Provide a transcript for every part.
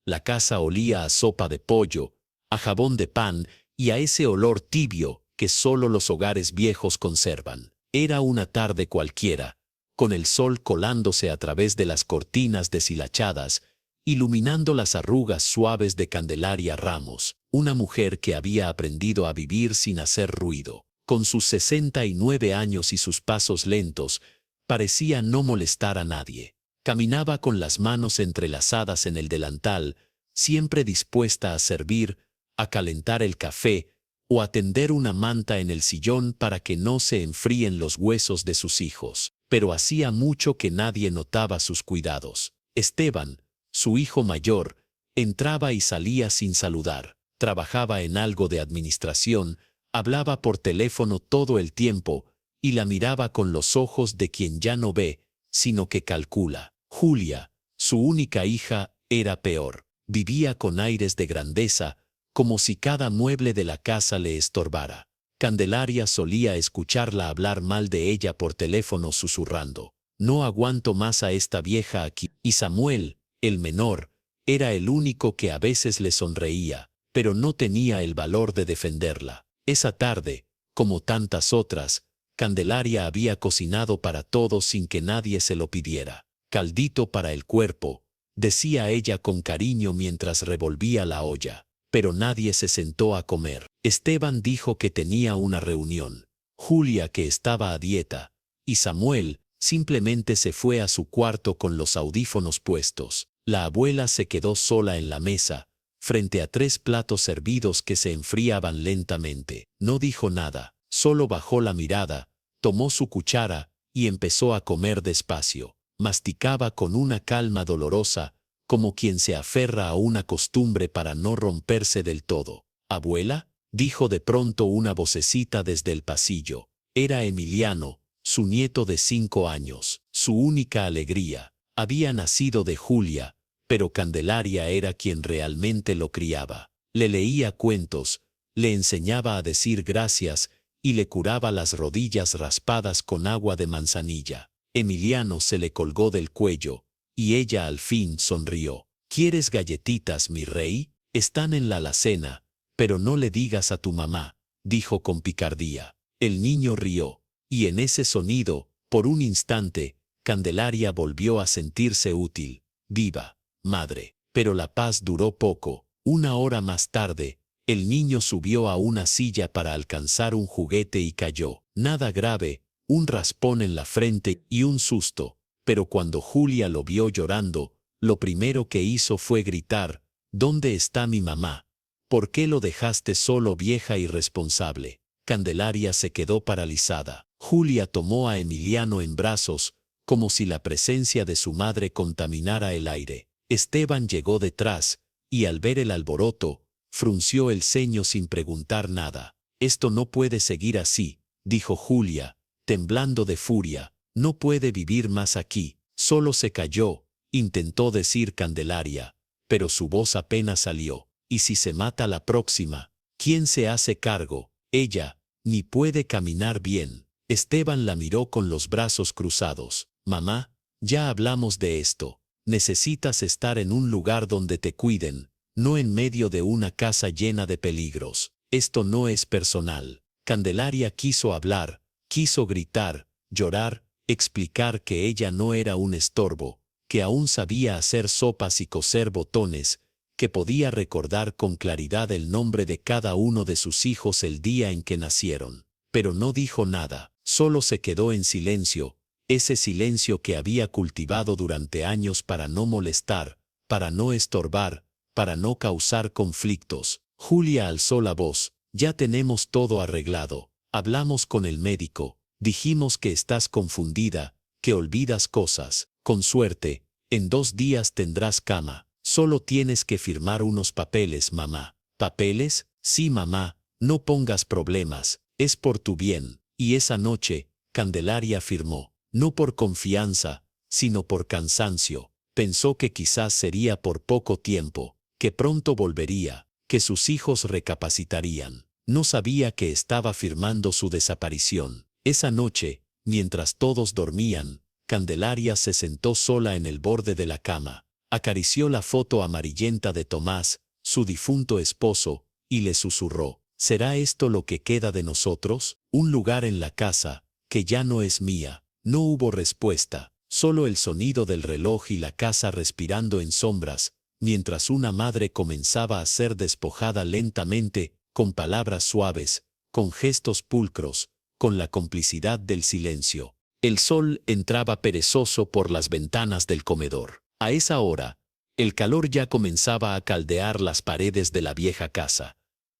La casa olía a sopa de pollo, a jabón de pan y a ese olor tibio que solo los hogares viejos conservan. Era una tarde cualquiera, con el sol colándose a través de las cortinas deshilachadas, iluminando las arrugas suaves de Candelaria Ramos, una mujer que había aprendido a vivir sin hacer ruido. Con sus 69 años y sus pasos lentos, parecía no molestar a nadie. Caminaba con las manos entrelazadas en el delantal, siempre dispuesta a servir, a calentar el café o a tender una manta en el sillón para que no se enfríen los huesos de sus hijos. Pero hacía mucho que nadie notaba sus cuidados. Esteban, su hijo mayor, entraba y salía sin saludar. Trabajaba en algo de administración, hablaba por teléfono todo el tiempo y la miraba con los ojos de quien ya no ve, sino que calcula. Julia, su única hija, era peor. Vivía con aires de grandeza, como si cada mueble de la casa le estorbara. Candelaria solía escucharla hablar mal de ella por teléfono susurrando: «No aguanto más a esta vieja aquí». Y Samuel, el menor, era el único que a veces le sonreía, pero no tenía el valor de defenderla. Esa tarde, como tantas otras, Candelaria había cocinado para todos sin que nadie se lo pidiera. «Caldito para el cuerpo», decía ella con cariño mientras revolvía la olla. Pero nadie se sentó a comer. Esteban dijo que tenía una reunión, Julia que estaba a dieta, y Samuel simplemente se fue a su cuarto con los audífonos puestos. La abuela se quedó sola en la mesa, frente a 3 platos servidos que se enfriaban lentamente. No dijo nada, solo bajó la mirada, tomó su cuchara y empezó a comer despacio. Masticaba con una calma dolorosa, como quien se aferra a una costumbre para no romperse del todo. «¿Abuela?», dijo de pronto una vocecita desde el pasillo. Era Emiliano, su nieto de 5 años, su única alegría. Había nacido de Julia, pero Candelaria era quien realmente lo criaba. Le leía cuentos, le enseñaba a decir gracias y le curaba las rodillas raspadas con agua de manzanilla. Emiliano se le colgó del cuello, y ella al fin sonrió. «¿Quieres galletitas, mi rey? Están en la alacena, pero no le digas a tu mamá», dijo con picardía. El niño rió, y en ese sonido, por un instante, Candelaria volvió a sentirse útil. «Viva, madre». Pero la paz duró poco. 1 hora más tarde, el niño subió a una silla para alcanzar un juguete y cayó. Nada grave, un raspón en la frente y un susto. Pero cuando Julia lo vio llorando, lo primero que hizo fue gritar: «¿Dónde está mi mamá? ¿Por qué lo dejaste solo, vieja irresponsable?». Candelaria se quedó paralizada. Julia tomó a Emiliano en brazos, como si la presencia de su madre contaminara el aire. Esteban llegó detrás, y al ver el alboroto, frunció el ceño sin preguntar nada. «Esto no puede seguir así», dijo Julia, temblando de furia. «No puede vivir más aquí». Solo se calló, intentó decir Candelaria, pero su voz apenas salió. «¿Y si se mata la próxima? ¿Quién se hace cargo? Ella ni puede caminar bien». Esteban la miró con los brazos cruzados. «Mamá, ya hablamos de esto. Necesitas estar en un lugar donde te cuiden, no en medio de una casa llena de peligros. Esto no es personal». Candelaria quiso hablar, quiso gritar, llorar, explicar que ella no era un estorbo, que aún sabía hacer sopas y coser botones, que podía recordar con claridad el nombre de cada uno de sus hijos el día en que nacieron. Pero no dijo nada, solo se quedó en silencio, ese silencio que había cultivado durante años para no molestar, para no estorbar, para no causar conflictos. Julia alzó la voz: «Ya tenemos todo arreglado. Hablamos con el médico. Dijimos que estás confundida, que olvidas cosas. Con suerte, en 2 días tendrás cama. Solo tienes que firmar unos papeles, mamá». «¿Papeles? Sí, mamá, no pongas problemas, es por tu bien». Y esa noche, Candelaria firmó, no por confianza, sino por cansancio. Pensó que quizás sería por poco tiempo, que pronto volvería, que sus hijos recapacitarían. No sabía que estaba firmando su desaparición. Esa noche, mientras todos dormían, Candelaria se sentó sola en el borde de la cama. Acarició la foto amarillenta de Tomás, su difunto esposo, y le susurró: ¿será esto lo que queda de nosotros? Un lugar en la casa, que ya no es mía. No hubo respuesta, solo el sonido del reloj y la casa respirando en sombras, mientras una madre comenzaba a ser despojada lentamente, con palabras suaves, con gestos pulcros, con la complicidad del silencio. El sol entraba perezoso por las ventanas del comedor. A esa hora, el calor ya comenzaba a caldear las paredes de la vieja casa.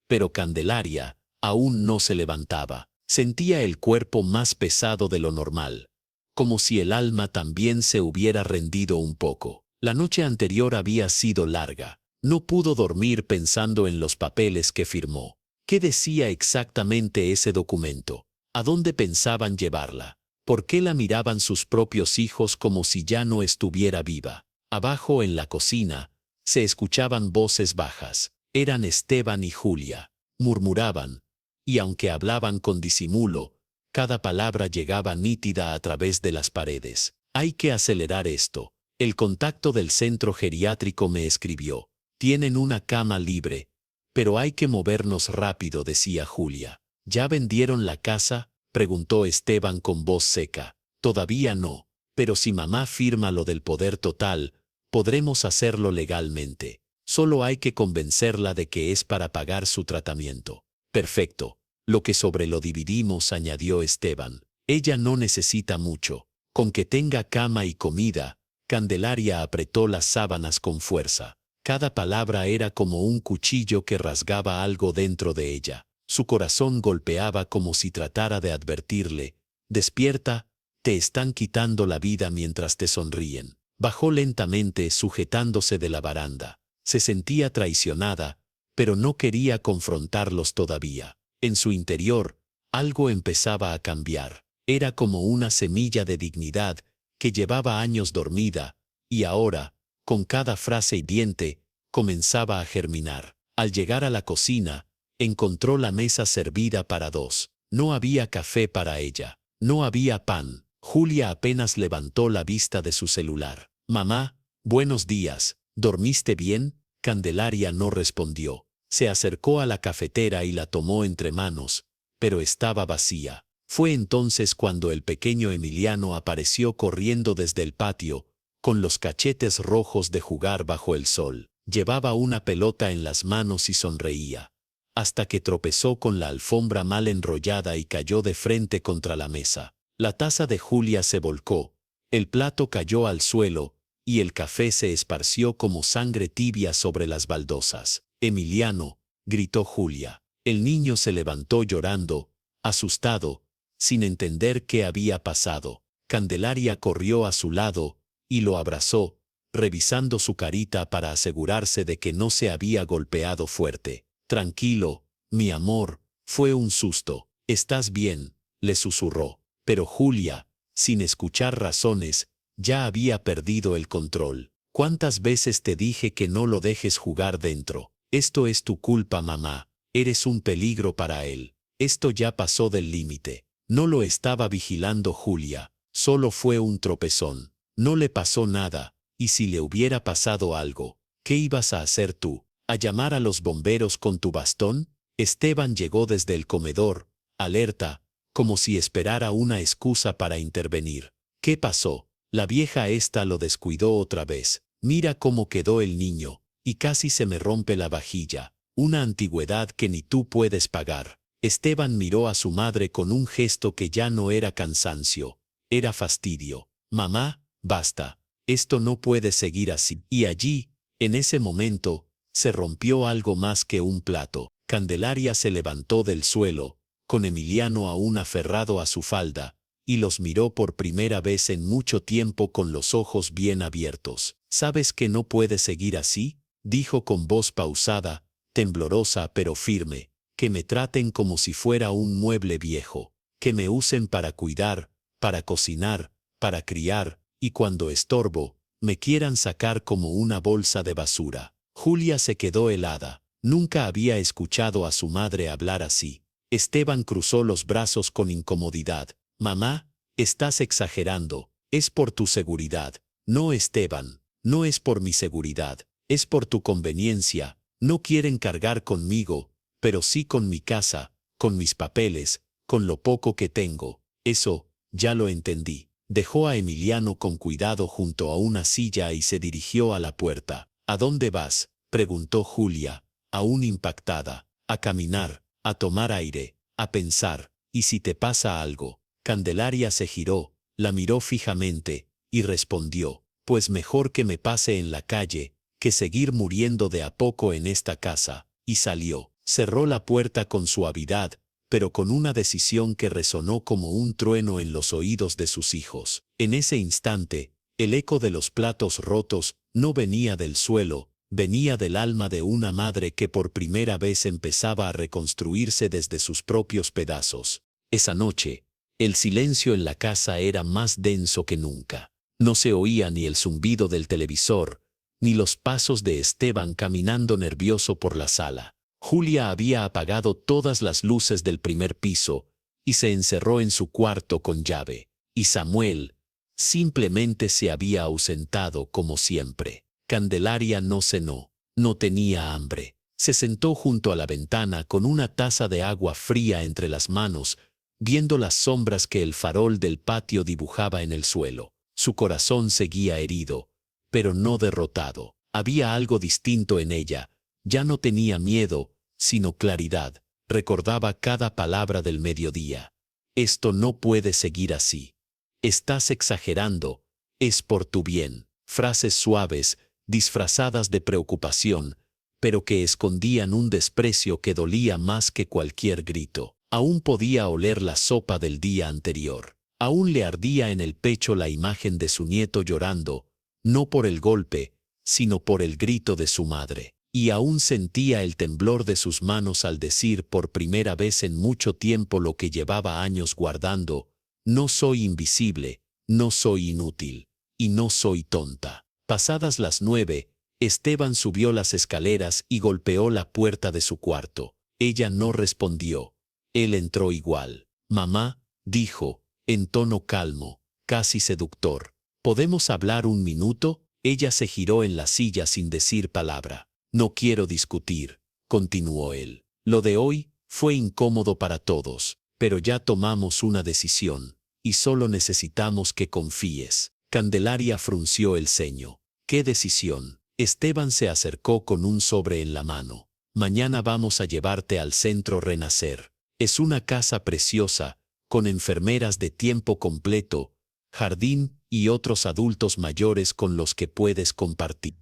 Pero Candelaria aún no se levantaba. Sentía el cuerpo más pesado de lo normal, como si el alma también se hubiera rendido un poco. La noche anterior había sido larga. No pudo dormir pensando en los papeles que firmó. ¿Qué decía exactamente ese documento? ¿A dónde pensaban llevarla? ¿Por qué la miraban sus propios hijos como si ya no estuviera viva? Abajo en la cocina, se escuchaban voces bajas. Eran Esteban y Julia. Murmuraban, y aunque hablaban con disimulo, cada palabra llegaba nítida a través de las paredes. Hay que acelerar esto. El contacto del centro geriátrico me escribió. Tienen una cama libre, pero hay que movernos rápido, decía Julia. ¿Ya vendieron la casa?, preguntó Esteban con voz seca. Todavía no, pero si mamá firma lo del poder total, podremos hacerlo legalmente. Solo hay que convencerla de que es para pagar su tratamiento. Perfecto. Lo que sobre lo dividimos, añadió Esteban. Ella no necesita mucho. Con que tenga cama y comida. Candelaria apretó las sábanas con fuerza. Cada palabra era como un cuchillo que rasgaba algo dentro de ella. Su corazón golpeaba como si tratara de advertirle: despierta, te están quitando la vida mientras te sonríen. Bajó lentamente, sujetándose de la baranda. Se sentía traicionada, pero no quería confrontarlos todavía. En su interior, algo empezaba a cambiar. Era como una semilla de dignidad que llevaba años dormida, y ahora, con cada frase hiriente, comenzaba a germinar. Al llegar a la cocina, encontró la mesa servida para dos. No había café para ella. No había pan. Julia apenas levantó la vista de su celular. Mamá, buenos días. ¿Dormiste bien? Candelaria no respondió. Se acercó a la cafetera y la tomó entre manos, pero estaba vacía. Fue entonces cuando el pequeño Emiliano apareció corriendo desde el patio, con los cachetes rojos de jugar bajo el sol. Llevaba una pelota en las manos y sonreía, hasta que tropezó con la alfombra mal enrollada y cayó de frente contra la mesa. La taza de Julia se volcó, el plato cayó al suelo, y el café se esparció como sangre tibia sobre las baldosas. Emiliano, gritó Julia. El niño se levantó llorando, asustado, sin entender qué había pasado. Candelaria corrió a su lado y lo abrazó, revisando su carita para asegurarse de que no se había golpeado fuerte. Tranquilo, mi amor, fue un susto. ¿Estás bien?, le susurró. Pero Julia, sin escuchar razones, ya había perdido el control. ¿Cuántas veces te dije que no lo dejes jugar dentro? Esto es tu culpa, mamá. Eres un peligro para él. Esto ya pasó del límite. No lo estaba vigilando Julia. Solo fue un tropezón. No le pasó nada. Y si le hubiera pasado algo, ¿qué ibas a hacer tú? ¿A llamar a los bomberos con tu bastón? Esteban llegó desde el comedor, alerta, como si esperara una excusa para intervenir. ¿Qué pasó? La vieja esta lo descuidó otra vez. Mira cómo quedó el niño. Y casi se me rompe la vajilla. Una antigüedad que ni tú puedes pagar. Esteban miró a su madre con un gesto que ya no era cansancio, era fastidio. Mamá, basta. Esto no puede seguir así. Y allí, en ese momento, se rompió algo más que un plato. Candelaria se levantó del suelo, con Emiliano aún aferrado a su falda, y los miró por primera vez en mucho tiempo con los ojos bien abiertos. ¿Sabes que no puede seguir así?, dijo con voz pausada, temblorosa pero firme. Que me traten como si fuera un mueble viejo, que me usen para cuidar, para cocinar, para criar, y cuando estorbo, me quieran sacar como una bolsa de basura. Julia se quedó helada. Nunca había escuchado a su madre hablar así. Esteban cruzó los brazos con incomodidad. Mamá, estás exagerando. Es por tu seguridad. No, Esteban. no es por mi seguridad, es por tu conveniencia. No quieren cargar conmigo, pero sí con mi casa, con mis papeles, con lo poco que tengo. Eso, ya lo entendí. Dejó a Emiliano con cuidado junto a una silla y se dirigió a la puerta. ¿A dónde vas?, preguntó Julia, aún impactada. A caminar, a tomar aire, a pensar. ¿Y si te pasa algo? Candelaria se giró, la miró fijamente, y respondió, pues mejor que me pase en la calle, que seguir muriendo de a poco en esta casa. Y salió. Cerró la puerta con suavidad, pero con una decisión que resonó como un trueno en los oídos de sus hijos. En ese instante, el eco de los platos rotos no venía del suelo, venía del alma de una madre que por primera vez empezaba a reconstruirse desde sus propios pedazos. Esa noche, el silencio en la casa era más denso que nunca. No se oía ni el zumbido del televisor, ni los pasos de Esteban caminando nervioso por la sala. Julia había apagado todas las luces del primer piso y se encerró en su cuarto con llave. Y Samuel simplemente se había ausentado como siempre. Candelaria no cenó, no tenía hambre. Se sentó junto a la ventana con una taza de agua fría entre las manos, viendo las sombras que el farol del patio dibujaba en el suelo. Su corazón seguía herido, pero no derrotado. Había algo distinto en ella. Ya no tenía miedo, sino claridad. Recordaba cada palabra del mediodía. Esto no puede seguir así. Estás exagerando. Es por tu bien. Frases suaves, disfrazadas de preocupación, pero que escondían un desprecio que dolía más que cualquier grito. Aún podía oler la sopa del día anterior. Aún le ardía en el pecho la imagen de su nieto llorando, no por el golpe, sino por el grito de su madre. Y aún sentía el temblor de sus manos al decir por primera vez en mucho tiempo lo que llevaba años guardando: no soy invisible, no soy inútil, y no soy tonta. Pasadas las 9, Esteban subió las escaleras y golpeó la puerta de su cuarto. Ella no respondió. Él entró igual. Mamá, dijo, en tono calmo, casi seductor. ¿Podemos hablar un minuto? Ella se giró en la silla sin decir palabra. No quiero discutir, continuó él. Lo de hoy fue incómodo para todos, pero ya tomamos una decisión, y solo necesitamos que confíes. Candelaria frunció el ceño. ¿Qué decisión? Esteban se acercó con un sobre en la mano. Mañana vamos a llevarte al Centro Renacer. Es una casa preciosa, con enfermeras de tiempo completo, jardín y otros adultos mayores con los que puedes compartir.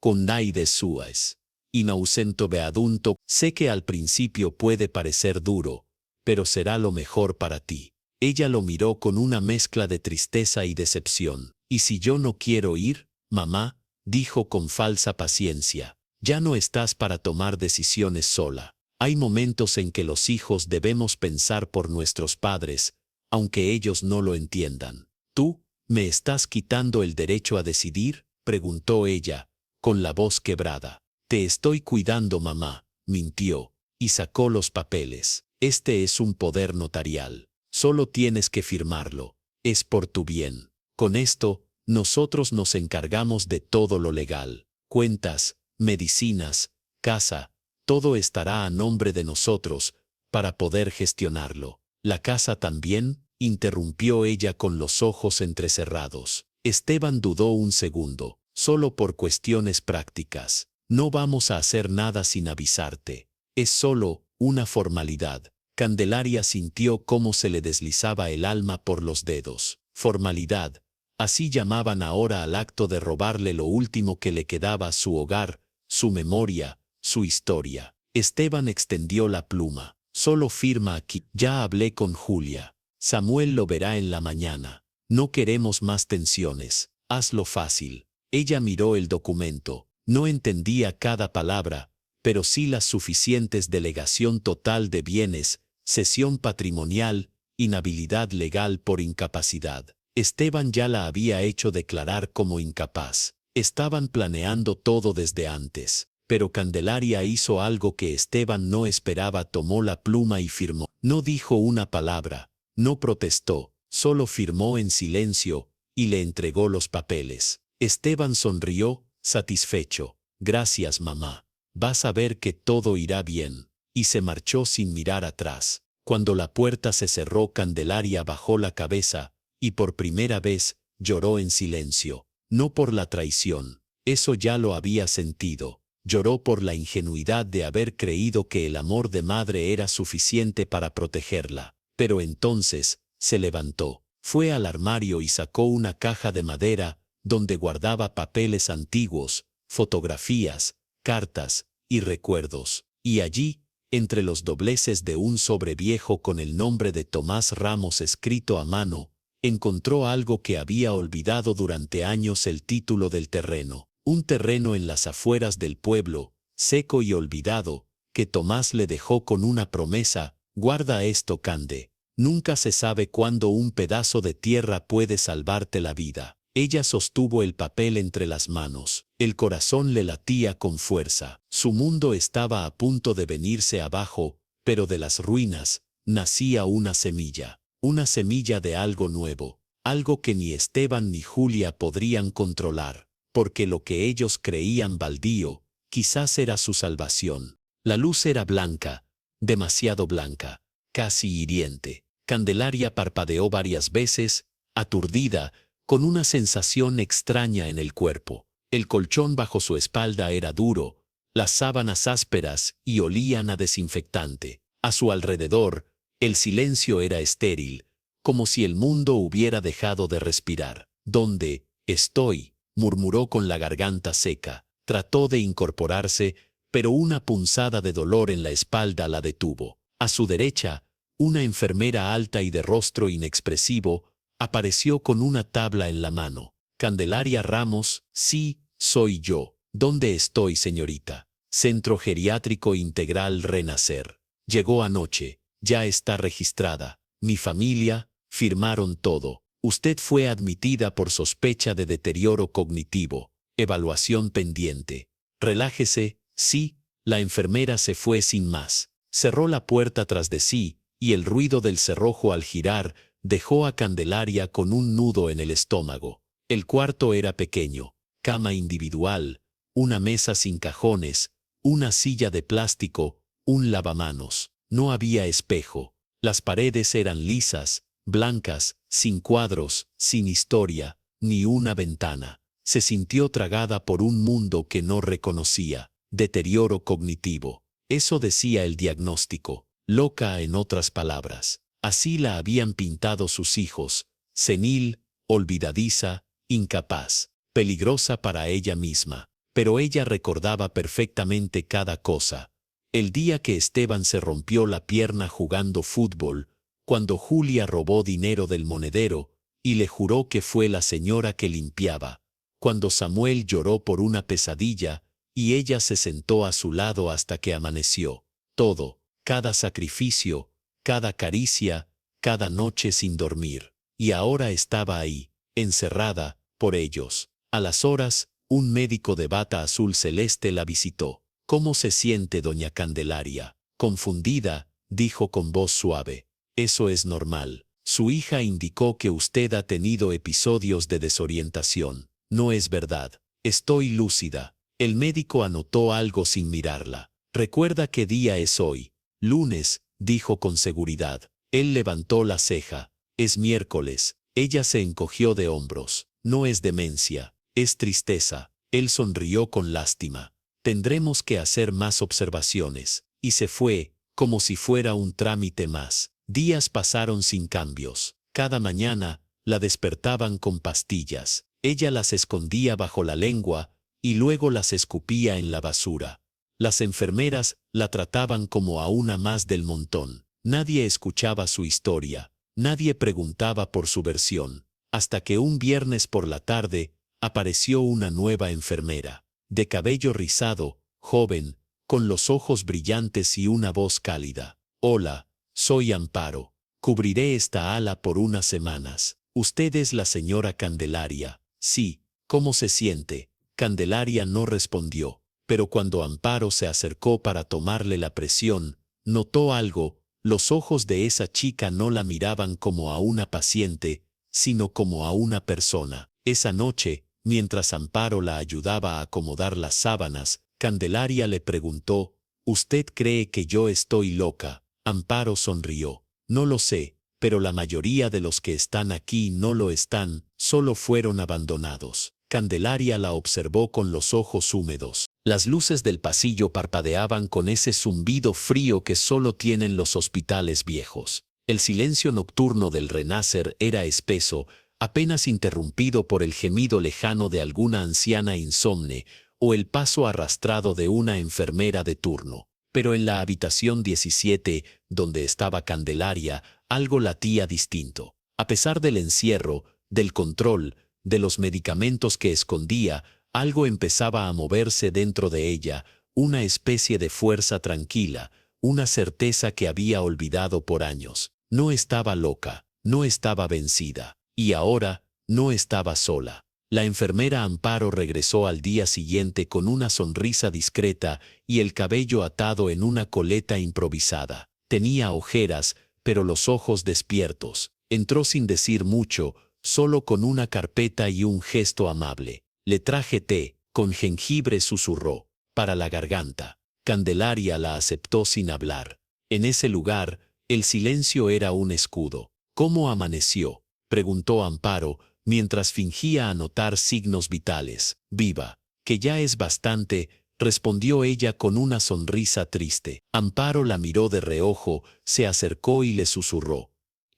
Con Naide Suárez. Inausento beadunto, sé que al principio puede parecer duro, pero será lo mejor para ti. Ella lo miró con una mezcla de tristeza y decepción. ¿Y si yo no quiero ir, mamá?, dijo con falsa paciencia. Ya no estás para tomar decisiones sola. Hay momentos en que los hijos debemos pensar por nuestros padres, aunque ellos no lo entiendan. ¿Tú me estás quitando el derecho a decidir?, preguntó ella, con la voz quebrada. Te estoy cuidando, mamá, mintió, y sacó los papeles. Este es un poder notarial. Solo tienes que firmarlo. Es por tu bien. Con esto, nosotros nos encargamos de todo lo legal. Cuentas, medicinas, casa, todo estará a nombre de nosotros, para poder gestionarlo. ¿La casa también?, interrumpió ella con los ojos entrecerrados. Esteban dudó un segundo. Solo por cuestiones prácticas. No vamos a hacer nada sin avisarte. Es solo una formalidad. Candelaria sintió cómo se le deslizaba el alma por los dedos. Formalidad. Así llamaban ahora al acto de robarle lo último que le quedaba: su hogar, su memoria, su historia. Esteban extendió la pluma. Solo firma aquí. Ya hablé con Julia. Samuel lo verá en la mañana. No queremos más tensiones. Hazlo fácil. Ella miró el documento. No entendía cada palabra, pero sí las suficientes: delegación total de bienes, cesión patrimonial, inhabilidad legal por incapacidad. Esteban ya la había hecho declarar como incapaz. Estaban planeando todo desde antes. Pero Candelaria hizo algo que Esteban no esperaba. Tomó la pluma y firmó. No dijo una palabra, no protestó, solo firmó en silencio y le entregó los papeles. Esteban sonrió, satisfecho. Gracias, mamá. Vas a ver que todo irá bien. Y se marchó sin mirar atrás. Cuando la puerta se cerró, Candelaria bajó la cabeza, y por primera vez lloró en silencio. No por la traición, eso ya lo había sentido. Lloró por la ingenuidad de haber creído que el amor de madre era suficiente para protegerla. Pero entonces, se levantó, fue al armario y sacó una caja de madera, donde guardaba papeles antiguos, fotografías, cartas y recuerdos. Y allí, entre los dobleces de un sobre viejo con el nombre de Tomás Ramos escrito a mano, encontró algo que había olvidado durante años: el título del terreno. Un terreno en las afueras del pueblo, seco y olvidado, que Tomás le dejó con una promesa: guarda esto, Cande. Nunca se sabe cuándo un pedazo de tierra puede salvarte la vida. Ella sostuvo el papel entre las manos. El corazón le latía con fuerza. Su mundo estaba a punto de venirse abajo, pero de las ruinas nacía una semilla de algo nuevo, algo que ni Esteban ni Julia podrían controlar, porque lo que ellos creían baldío, quizás era su salvación. La luz era blanca, demasiado blanca, casi hiriente. Candelaria parpadeó varias veces, aturdida, con una sensación extraña en el cuerpo. El colchón bajo su espalda era duro, las sábanas ásperas y olían a desinfectante. A su alrededor, el silencio era estéril, como si el mundo hubiera dejado de respirar. ¿Dónde estoy?, murmuró con la garganta seca. Trató de incorporarse, pero una punzada de dolor en la espalda la detuvo. A su derecha, una enfermera alta y de rostro inexpresivo apareció con una tabla en la mano. Candelaria Ramos: sí, soy yo. ¿Dónde estoy, señorita? Centro Geriátrico Integral Renacer. Llegó anoche, ya está registrada. Mi familia, firmaron todo. Usted fue admitida por sospecha de deterioro cognitivo. Evaluación pendiente. Relájese. Sí. La enfermera se fue sin más. Cerró la puerta tras de sí, y el ruido del cerrojo al girar dejó a Candelaria con un nudo en el estómago. El cuarto era pequeño, cama individual, una mesa sin cajones, una silla de plástico, un lavamanos. No había espejo. Las paredes eran lisas, blancas, sin cuadros, sin historia, ni una ventana. Se sintió tragada por un mundo que no reconocía. Deterioro cognitivo. Eso decía el diagnóstico. Loca, en otras palabras. Así la habían pintado sus hijos: senil, olvidadiza, incapaz, peligrosa para ella misma. Pero ella recordaba perfectamente cada cosa. El día que Esteban se rompió la pierna jugando fútbol, cuando Julia robó dinero del monedero y le juró que fue la señora que limpiaba, cuando Samuel lloró por una pesadilla y ella se sentó a su lado hasta que amaneció. Todo, cada sacrificio, cada caricia, cada noche sin dormir. Y ahora estaba ahí, encerrada, por ellos. A las horas, un médico de bata azul celeste la visitó. ¿Cómo se siente, doña Candelaria? Confundida, dijo con voz suave. Eso es normal. Su hija indicó que usted ha tenido episodios de desorientación. No es verdad. Estoy lúcida. El médico anotó algo sin mirarla. ¿Recuerda qué día es hoy? Lunes, dijo con seguridad. Él levantó la ceja. Es miércoles. Ella se encogió de hombros. No es demencia, es tristeza. Él sonrió con lástima. Tendremos que hacer más observaciones. Y se fue, como si fuera un trámite más. Días pasaron sin cambios. Cada mañana, la despertaban con pastillas. Ella las escondía bajo la lengua y luego las escupía en la basura. Las enfermeras la trataban como a una más del montón. Nadie escuchaba su historia. Nadie preguntaba por su versión. Hasta que un viernes por la tarde apareció una nueva enfermera. De cabello rizado, joven, con los ojos brillantes y una voz cálida. Hola, soy Amparo. Cubriré esta ala por unas semanas. Usted es la señora Candelaria. Sí. ¿Cómo se siente? Candelaria no respondió, pero cuando Amparo se acercó para tomarle la presión, notó algo. Los ojos de esa chica no la miraban como a una paciente, sino como a una persona. Esa noche, Mientras Amparo la ayudaba a acomodar las sábanas, Candelaria le preguntó, «¿Usted cree que yo estoy loca?» Amparo sonrió. «No lo sé, pero la mayoría de los que están aquí no lo están, solo fueron abandonados». Candelaria la observó con los ojos húmedos. Las luces del pasillo parpadeaban con ese zumbido frío que solo tienen los hospitales viejos. El silencio nocturno del Renacer era espeso, apenas interrumpido por el gemido lejano de alguna anciana insomne o el paso arrastrado de una enfermera de turno. Pero en la habitación 17, donde estaba Candelaria, algo latía distinto. A pesar del encierro, del control, de los medicamentos que escondía, algo empezaba a moverse dentro de ella, una especie de fuerza tranquila, una certeza que había olvidado por años. No estaba loca, no estaba vencida, y ahora no estaba sola. La enfermera Amparo regresó al día siguiente con una sonrisa discreta y el cabello atado en una coleta improvisada. Tenía ojeras, pero los ojos despiertos. Entró sin decir mucho, solo con una carpeta y un gesto amable. «Le traje té, con jengibre», susurró, «para la garganta». Candelaria la aceptó sin hablar. En ese lugar, el silencio era un escudo. «¿Cómo amaneció?», preguntó Amparo, mientras fingía anotar signos vitales. «Viva, que ya es bastante», respondió ella con una sonrisa triste. Amparo la miró de reojo, se acercó y le susurró: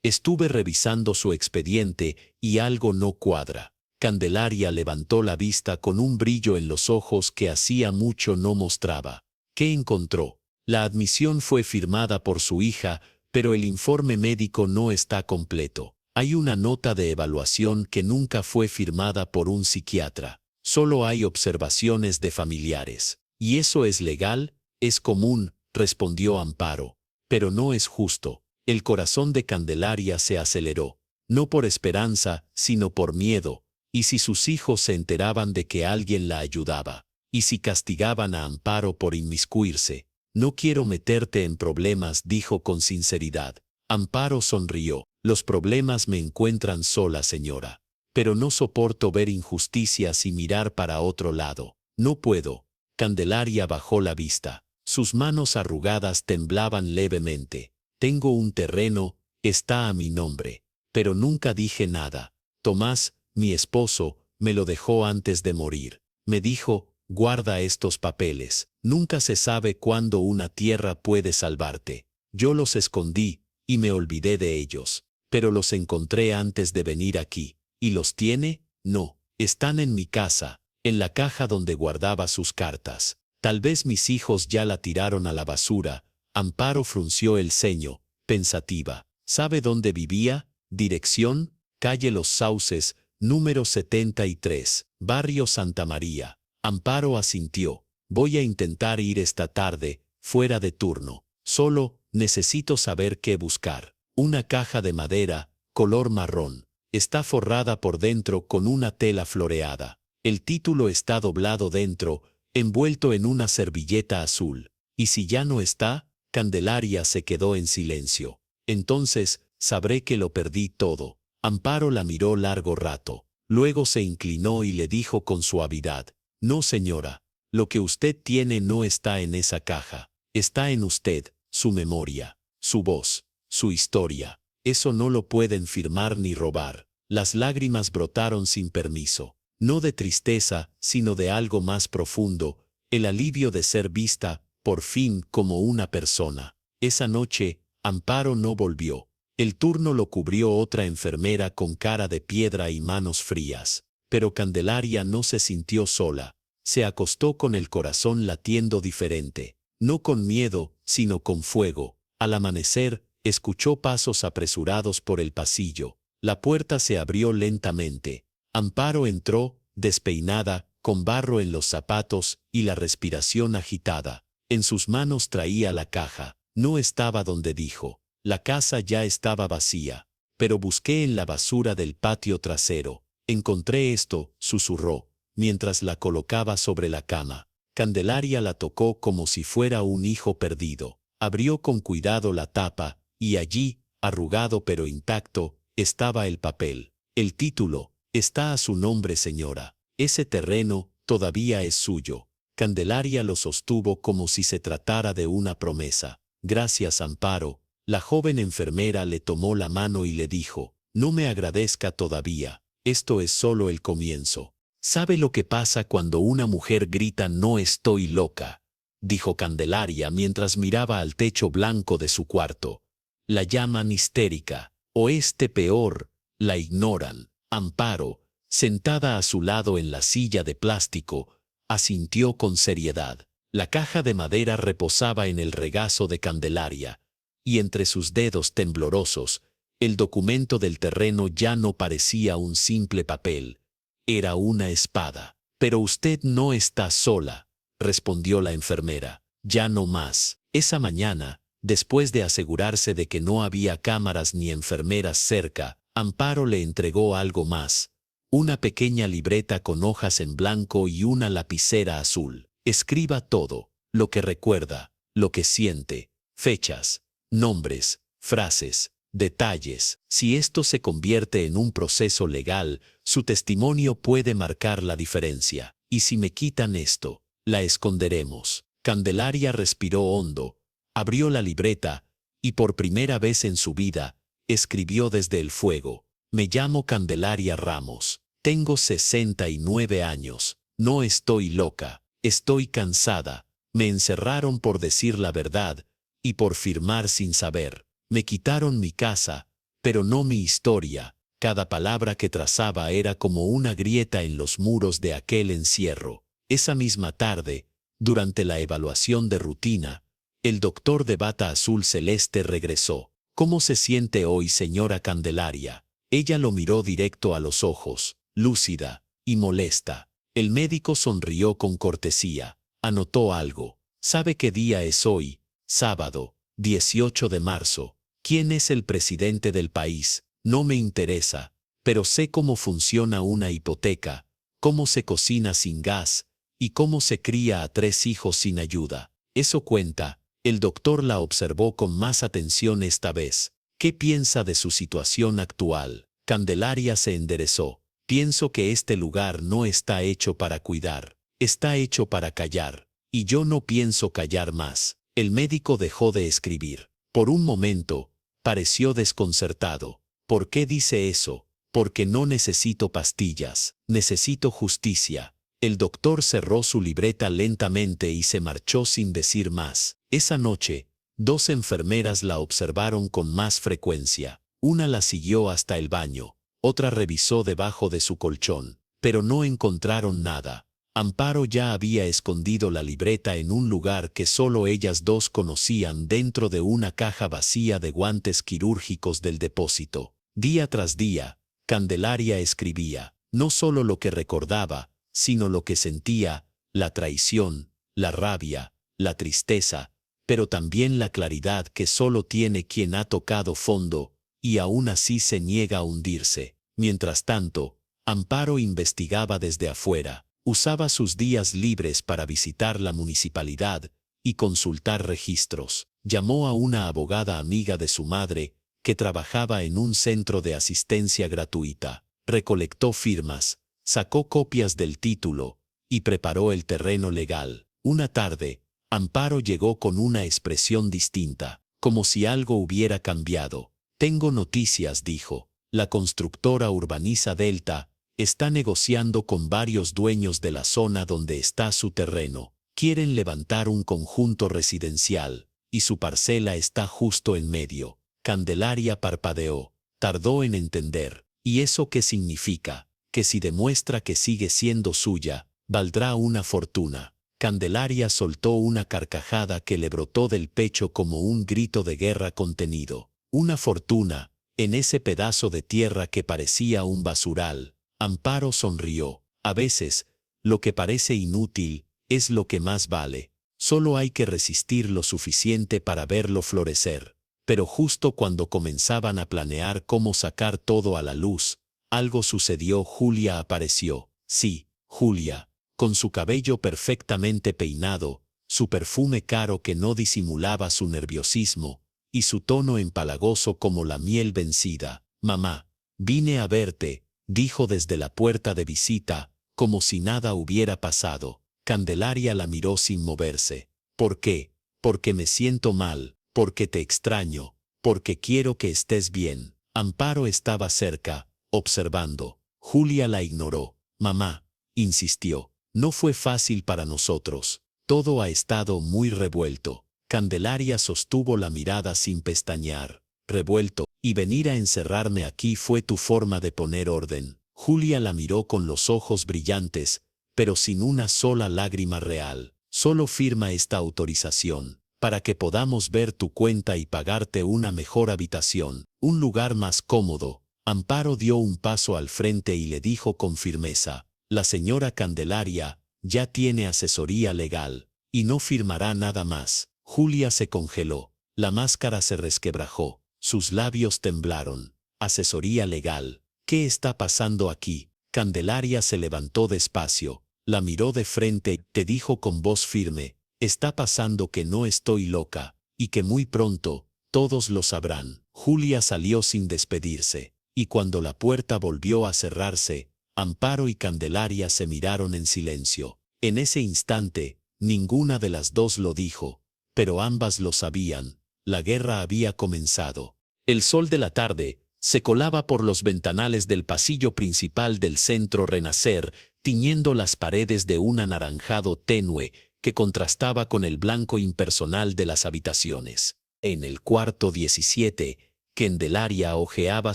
«Estuve revisando su expediente y algo no cuadra». Candelaria levantó la vista con un brillo en los ojos que hacía mucho no mostraba. ¿Qué encontró? La admisión fue firmada por su hija, pero el informe médico no está completo. Hay una nota de evaluación que nunca fue firmada por un psiquiatra. Solo hay observaciones de familiares. «¿Y eso es legal? Es común», respondió Amparo. «Pero no es justo». El corazón de Candelaria se aceleró. No por esperanza, sino por miedo. ¿Y si sus hijos se enteraban de que alguien la ayudaba? ¿Y si castigaban a Amparo por inmiscuirse? «No quiero meterte en problemas», dijo con sinceridad. Amparo sonrió. «Los problemas me encuentran sola, señora. Pero no soporto ver injusticias y mirar para otro lado. No puedo». Candelaria bajó la vista. Sus manos arrugadas temblaban levemente. «Tengo un terreno, está a mi nombre. Pero nunca dije nada. Tomás, mi esposo, me lo dejó antes de morir. Me dijo: guarda estos papeles. Nunca se sabe cuándo una tierra puede salvarte. Yo los escondí y me olvidé de ellos. Pero los encontré antes de venir aquí. ¿Y los tiene? No. Están en mi casa, en la caja donde guardaba sus cartas. Tal vez mis hijos ya la tiraron a la basura». Amparo frunció el ceño, pensativa. ¿Sabe dónde vivía? Dirección: calle Los Sauces, número 73, barrio Santa María. Amparo asintió. «Voy a intentar ir esta tarde, fuera de turno. Solo necesito saber qué buscar». Una caja de madera, color marrón. Está forrada por dentro con una tela floreada. El título está doblado dentro, envuelto en una servilleta azul. ¿Y si ya no está? Candelaria se quedó en silencio. «Entonces, sabré que lo perdí todo». Amparo la miró largo rato. Luego se inclinó y le dijo con suavidad: «No, señora. Lo que usted tiene no está en esa caja. Está en usted, su memoria, su voz, su historia. Eso no lo pueden firmar ni robar». Las lágrimas brotaron sin permiso. No de tristeza, sino de algo más profundo, el alivio de ser vista, por fin, como una persona. Esa noche, Amparo no volvió. El turno lo cubrió otra enfermera con cara de piedra y manos frías. Pero Candelaria no se sintió sola. Se acostó con el corazón latiendo diferente. No con miedo, sino con fuego. Al amanecer, escuchó pasos apresurados por el pasillo. La puerta se abrió lentamente. Amparo entró, despeinada, con barro en los zapatos y la respiración agitada. En sus manos traía la caja. No estaba donde dijo. La casa ya estaba vacía. «Pero busqué en la basura del patio trasero. Encontré esto», susurró, mientras la colocaba sobre la cama. Candelaria la tocó como si fuera un hijo perdido. Abrió con cuidado la tapa, y allí, arrugado pero intacto, estaba el papel. «El título está a su nombre, señora. Ese terreno todavía es suyo. Candelaria lo sostuvo como si se tratara de una promesa. Gracias, Amparo. La joven enfermera le tomó la mano y le dijo, no me agradezca todavía. Esto es solo el comienzo. ¿Sabe lo que pasa cuando una mujer grita no estoy loca?, dijo Candelaria mientras miraba al techo blanco de su cuarto. La llaman histérica, o peor, la ignoran. Amparo, sentada a su lado en la silla de plástico, asintió con seriedad. La caja de madera reposaba en el regazo de Candelaria, y entre sus dedos temblorosos, el documento del terreno ya no parecía un simple papel. Era una espada. Pero usted no está sola, respondió la enfermera. Ya no más. Esa mañana, después de asegurarse de que no había cámaras ni enfermeras cerca, Amparo le entregó algo más. Una pequeña libreta con hojas en blanco y una lapicera azul. Escriba todo, lo que recuerda, lo que siente, fechas, nombres, frases, detalles. Si esto se convierte en un proceso legal, su testimonio puede marcar la diferencia. Y si me quitan esto, la esconderemos. Candelaria respiró hondo, abrió la libreta y por primera vez en su vida, escribió desde el fuego. Me llamo Candelaria Ramos. Tengo 69 años. No estoy loca. Estoy cansada. Me encerraron por decir la verdad y por firmar sin saber. Me quitaron mi casa, pero no mi historia. Cada palabra que trazaba era como una grieta en los muros de aquel encierro. Esa misma tarde, durante la evaluación de rutina, el doctor de bata azul celeste regresó. ¿Cómo se siente hoy, señora Candelaria? Ella lo miró directo a los ojos, lúcida y molesta. El médico sonrió con cortesía. Anotó algo. ¿Sabe qué día es hoy? Sábado, 18 de marzo. ¿Quién es el presidente del país? No me interesa, pero sé cómo funciona una hipoteca, cómo se cocina sin gas y cómo se cría a 3 hijos sin ayuda. Eso cuenta. El doctor la observó con más atención esta vez. ¿Qué piensa de su situación actual? Candelaria se enderezó. Pienso que este lugar no está hecho para cuidar, está hecho para callar. Y yo no pienso callar más. El médico dejó de escribir. Por un momento, pareció desconcertado. ¿Por qué dice eso? Porque no necesito pastillas, necesito justicia. El doctor cerró su libreta lentamente y se marchó sin decir más. Esa noche, 2 enfermeras la observaron con más frecuencia. Una la siguió hasta el baño, otra revisó debajo de su colchón, pero no encontraron nada. Amparo ya había escondido la libreta en un lugar que solo ellas 2 conocían, dentro de una caja vacía de guantes quirúrgicos del depósito. Día tras día, Candelaria escribía, no solo lo que recordaba, sino lo que sentía, la traición, la rabia, la tristeza, pero también la claridad que solo tiene quien ha tocado fondo y aún así se niega a hundirse. Mientras tanto, Amparo investigaba desde afuera. Usaba sus días libres para visitar la municipalidad y consultar registros. Llamó a una abogada amiga de su madre, que trabajaba en un centro de asistencia gratuita. Recolectó firmas, sacó copias del título y preparó el terreno legal. Una tarde, Amparo llegó con una expresión distinta, como si algo hubiera cambiado. Tengo noticias, dijo. La constructora Urbaniza Delta está negociando con varios dueños de la zona donde está su terreno. Quieren levantar un conjunto residencial, y su parcela está justo en medio. Candelaria parpadeó. Tardó en entender. ¿Y eso qué significa? Que si demuestra que sigue siendo suya, valdrá una fortuna. Candelaria soltó una carcajada que le brotó del pecho como un grito de guerra contenido. Una fortuna, en ese pedazo de tierra que parecía un basural. Amparo sonrió. A veces, lo que parece inútil es lo que más vale. Solo hay que resistir lo suficiente para verlo florecer. Pero justo cuando comenzaban a planear cómo sacar todo a la luz, algo sucedió. Julia apareció. Sí, Julia, con su cabello perfectamente peinado, su perfume caro que no disimulaba su nerviosismo, y su tono empalagoso como la miel vencida. Mamá, vine a verte, dijo desde la puerta de visita. como si nada hubiera pasado. Candelaria la miró sin moverse. ¿Por qué? Porque me siento mal, porque te extraño, porque quiero que estés bien. Amparo estaba cerca, observando. Julia la ignoró. Mamá, insistió, no fue fácil para nosotros. Todo ha estado muy revuelto. Candelaria sostuvo la mirada sin pestañear. Revuelto, y venir a encerrarme aquí fue tu forma de poner orden. Julia la miró con los ojos brillantes, pero sin una sola lágrima real. Solo firma esta autorización, para que podamos ver tu cuenta y pagarte una mejor habitación, un lugar más cómodo. Amparo dio un paso al frente y le dijo con firmeza, la señora Candelaria ya tiene asesoría legal, y no firmará nada más. Julia se congeló, la máscara se resquebrajó, sus labios temblaron. Asesoría legal. ¿Qué está pasando aquí? Candelaria se levantó despacio, la miró de frente y te dijo con voz firme, está pasando que no estoy loca, y que muy pronto, todos lo sabrán. Julia salió sin despedirse, y cuando la puerta volvió a cerrarse, Amparo y Candelaria se miraron en silencio. En ese instante, ninguna de las dos lo dijo, pero ambas lo sabían, la guerra había comenzado. El sol de la tarde se colaba por los ventanales del pasillo principal del centro Renacer, tiñendo las paredes de un anaranjado tenue que contrastaba con el blanco impersonal de las habitaciones. En el cuarto 17, Candelaria hojeaba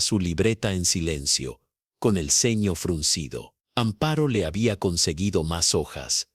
su libreta en silencio, con el ceño fruncido. Amparo le había conseguido más hojas,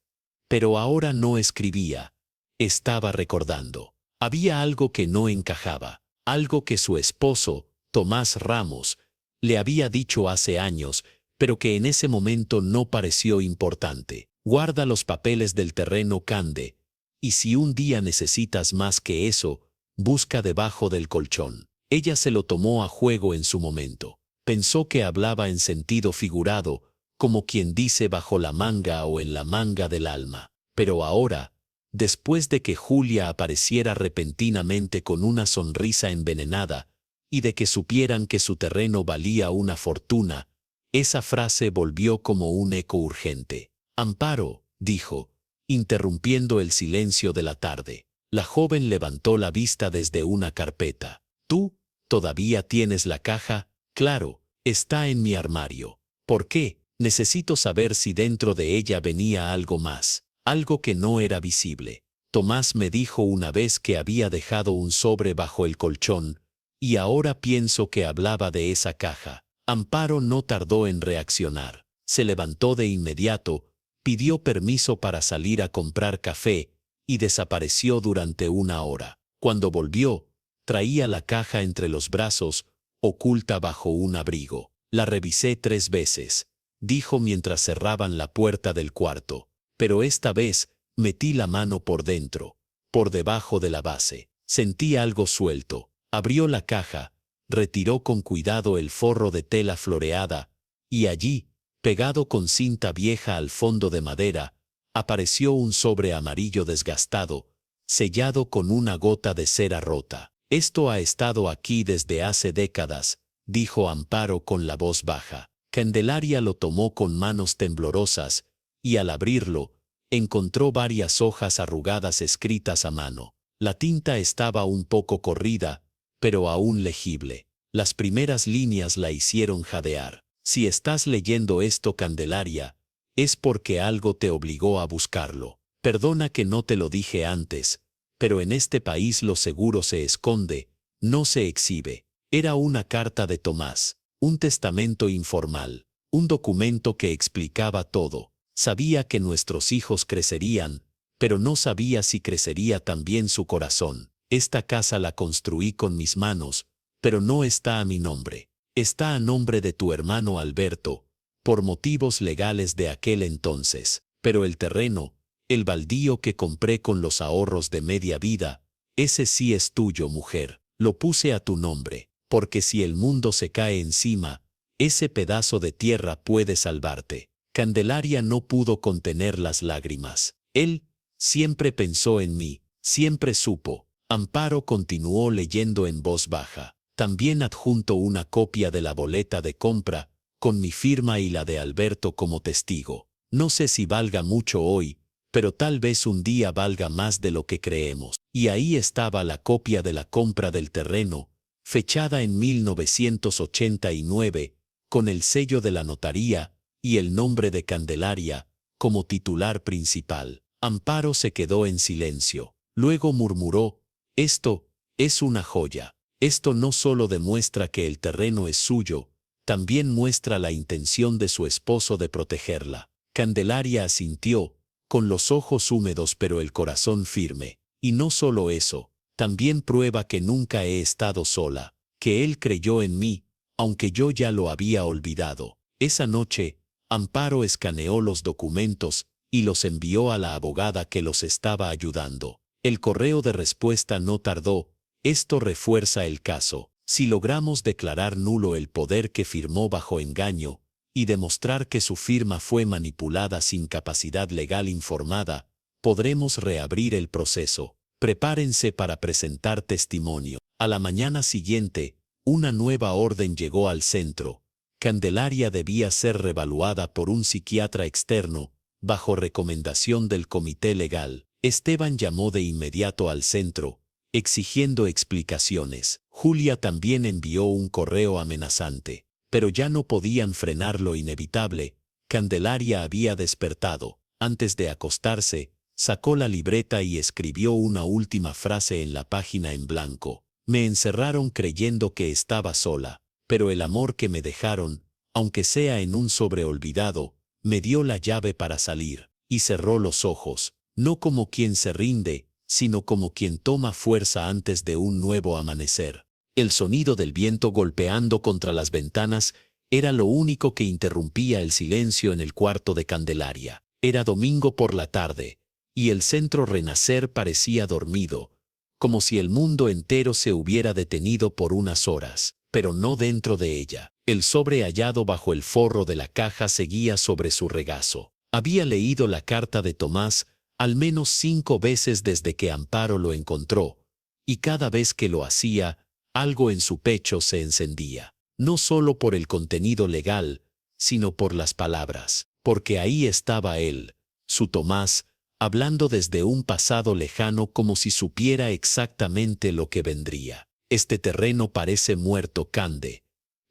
pero ahora no escribía. Estaba recordando. Había algo que no encajaba, algo que su esposo, Tomás Ramos, le había dicho hace años, pero que en ese momento no pareció importante. Guarda los papeles del terreno, Cande, y si un día necesitas más que eso, busca debajo del colchón. Ella se lo tomó a juego en su momento. Pensó que hablaba en sentido figurado, como quien dice bajo la manga o en la manga del alma. Pero ahora, después de que Julia apareciera repentinamente con una sonrisa envenenada, y de que supieran que su terreno valía una fortuna, esa frase volvió como un eco urgente. Amparo, dijo, interrumpiendo el silencio de la tarde. La joven levantó la vista desde una carpeta. ¿Tú todavía tienes la caja? Claro, está en mi armario. ¿Por qué? Necesito saber si dentro de ella venía algo más, algo que no era visible. Tomás me dijo una vez que había dejado un sobre bajo el colchón, y ahora pienso que hablaba de esa caja. Amparo no tardó en reaccionar. Se levantó de inmediato, pidió permiso para salir a comprar café y desapareció durante una hora. Cuando volvió, traía la caja entre los brazos, oculta bajo un abrigo. La revisé 3 veces, dijo mientras cerraban la puerta del cuarto, pero esta vez metí la mano por dentro, por debajo de la base. Sentí algo suelto. Abrió la caja, retiró con cuidado el forro de tela floreada, y allí, pegado con cinta vieja al fondo de madera, apareció un sobre amarillo desgastado, sellado con una gota de cera rota. Esto ha estado aquí desde hace décadas, dijo Amparo con la voz baja. Candelaria lo tomó con manos temblorosas, y al abrirlo, encontró varias hojas arrugadas escritas a mano. La tinta estaba un poco corrida, pero aún legible. Las primeras líneas la hicieron jadear. Si estás leyendo esto, Candelaria, es porque algo te obligó a buscarlo. Perdona que no te lo dije antes, pero en este país lo seguro se esconde, no se exhibe. Era una carta de Tomás, un testamento informal, un documento que explicaba todo. Sabía que nuestros hijos crecerían, pero no sabía si crecería también su corazón. Esta casa la construí con mis manos, pero no está a mi nombre. Está a nombre de tu hermano Alberto, por motivos legales de aquel entonces. Pero el terreno, el baldío que compré con los ahorros de media vida, ese sí es tuyo, mujer. Lo puse a tu nombre, porque si el mundo se cae encima, ese pedazo de tierra puede salvarte. Candelaria no pudo contener las lágrimas. Él siempre pensó en mí, siempre supo. Amparo continuó leyendo en voz baja. También adjunto una copia de la boleta de compra, con mi firma y la de Alberto como testigo. No sé si valga mucho hoy, pero tal vez un día valga más de lo que creemos. Y ahí estaba la copia de la compra del terreno, fechada en 1989, con el sello de la notaría y el nombre de Candelaria como titular principal. Amparo se quedó en silencio. Luego murmuró: «Esto es una joya. Esto no solo demuestra que el terreno es suyo, también muestra la intención de su esposo de protegerla». Candelaria asintió, con los ojos húmedos pero el corazón firme. «Y no solo eso, también prueba que nunca he estado sola, que él creyó en mí, aunque yo ya lo había olvidado». Esa noche, Amparo escaneó los documentos y los envió a la abogada que los estaba ayudando. El correo de respuesta no tardó. «Esto refuerza el caso. Si logramos declarar nulo el poder que firmó bajo engaño y demostrar que su firma fue manipulada sin capacidad legal informada, podremos reabrir el proceso. Prepárense para presentar testimonio». A la mañana siguiente, una nueva orden llegó al centro. Candelaria debía ser revaluada por un psiquiatra externo, bajo recomendación del comité legal. Esteban llamó de inmediato al centro, exigiendo explicaciones. Julia también envió un correo amenazante, pero ya no podían frenar lo inevitable. Candelaria había despertado. Antes de acostarse, sacó la libreta y escribió una última frase en la página en blanco. «Me encerraron creyendo que estaba sola, pero el amor que me dejaron, aunque sea en un sobre olvidado, me dio la llave para salir». Y cerró los ojos, no como quien se rinde, sino como quien toma fuerza antes de un nuevo amanecer. El sonido del viento golpeando contra las ventanas era lo único que interrumpía el silencio en el cuarto de Candelaria. Era domingo por la tarde, y el centro Renacer parecía dormido, como si el mundo entero se hubiera detenido por unas horas, pero no dentro de ella. El sobre hallado bajo el forro de la caja seguía sobre su regazo. Había leído la carta de Tomás al menos 5 veces desde que Amparo lo encontró, y cada vez que lo hacía, algo en su pecho se encendía. No solo por el contenido legal, sino por las palabras, porque ahí estaba él, su Tomás, hablando desde un pasado lejano como si supiera exactamente lo que vendría. «Este terreno parece muerto, Cande,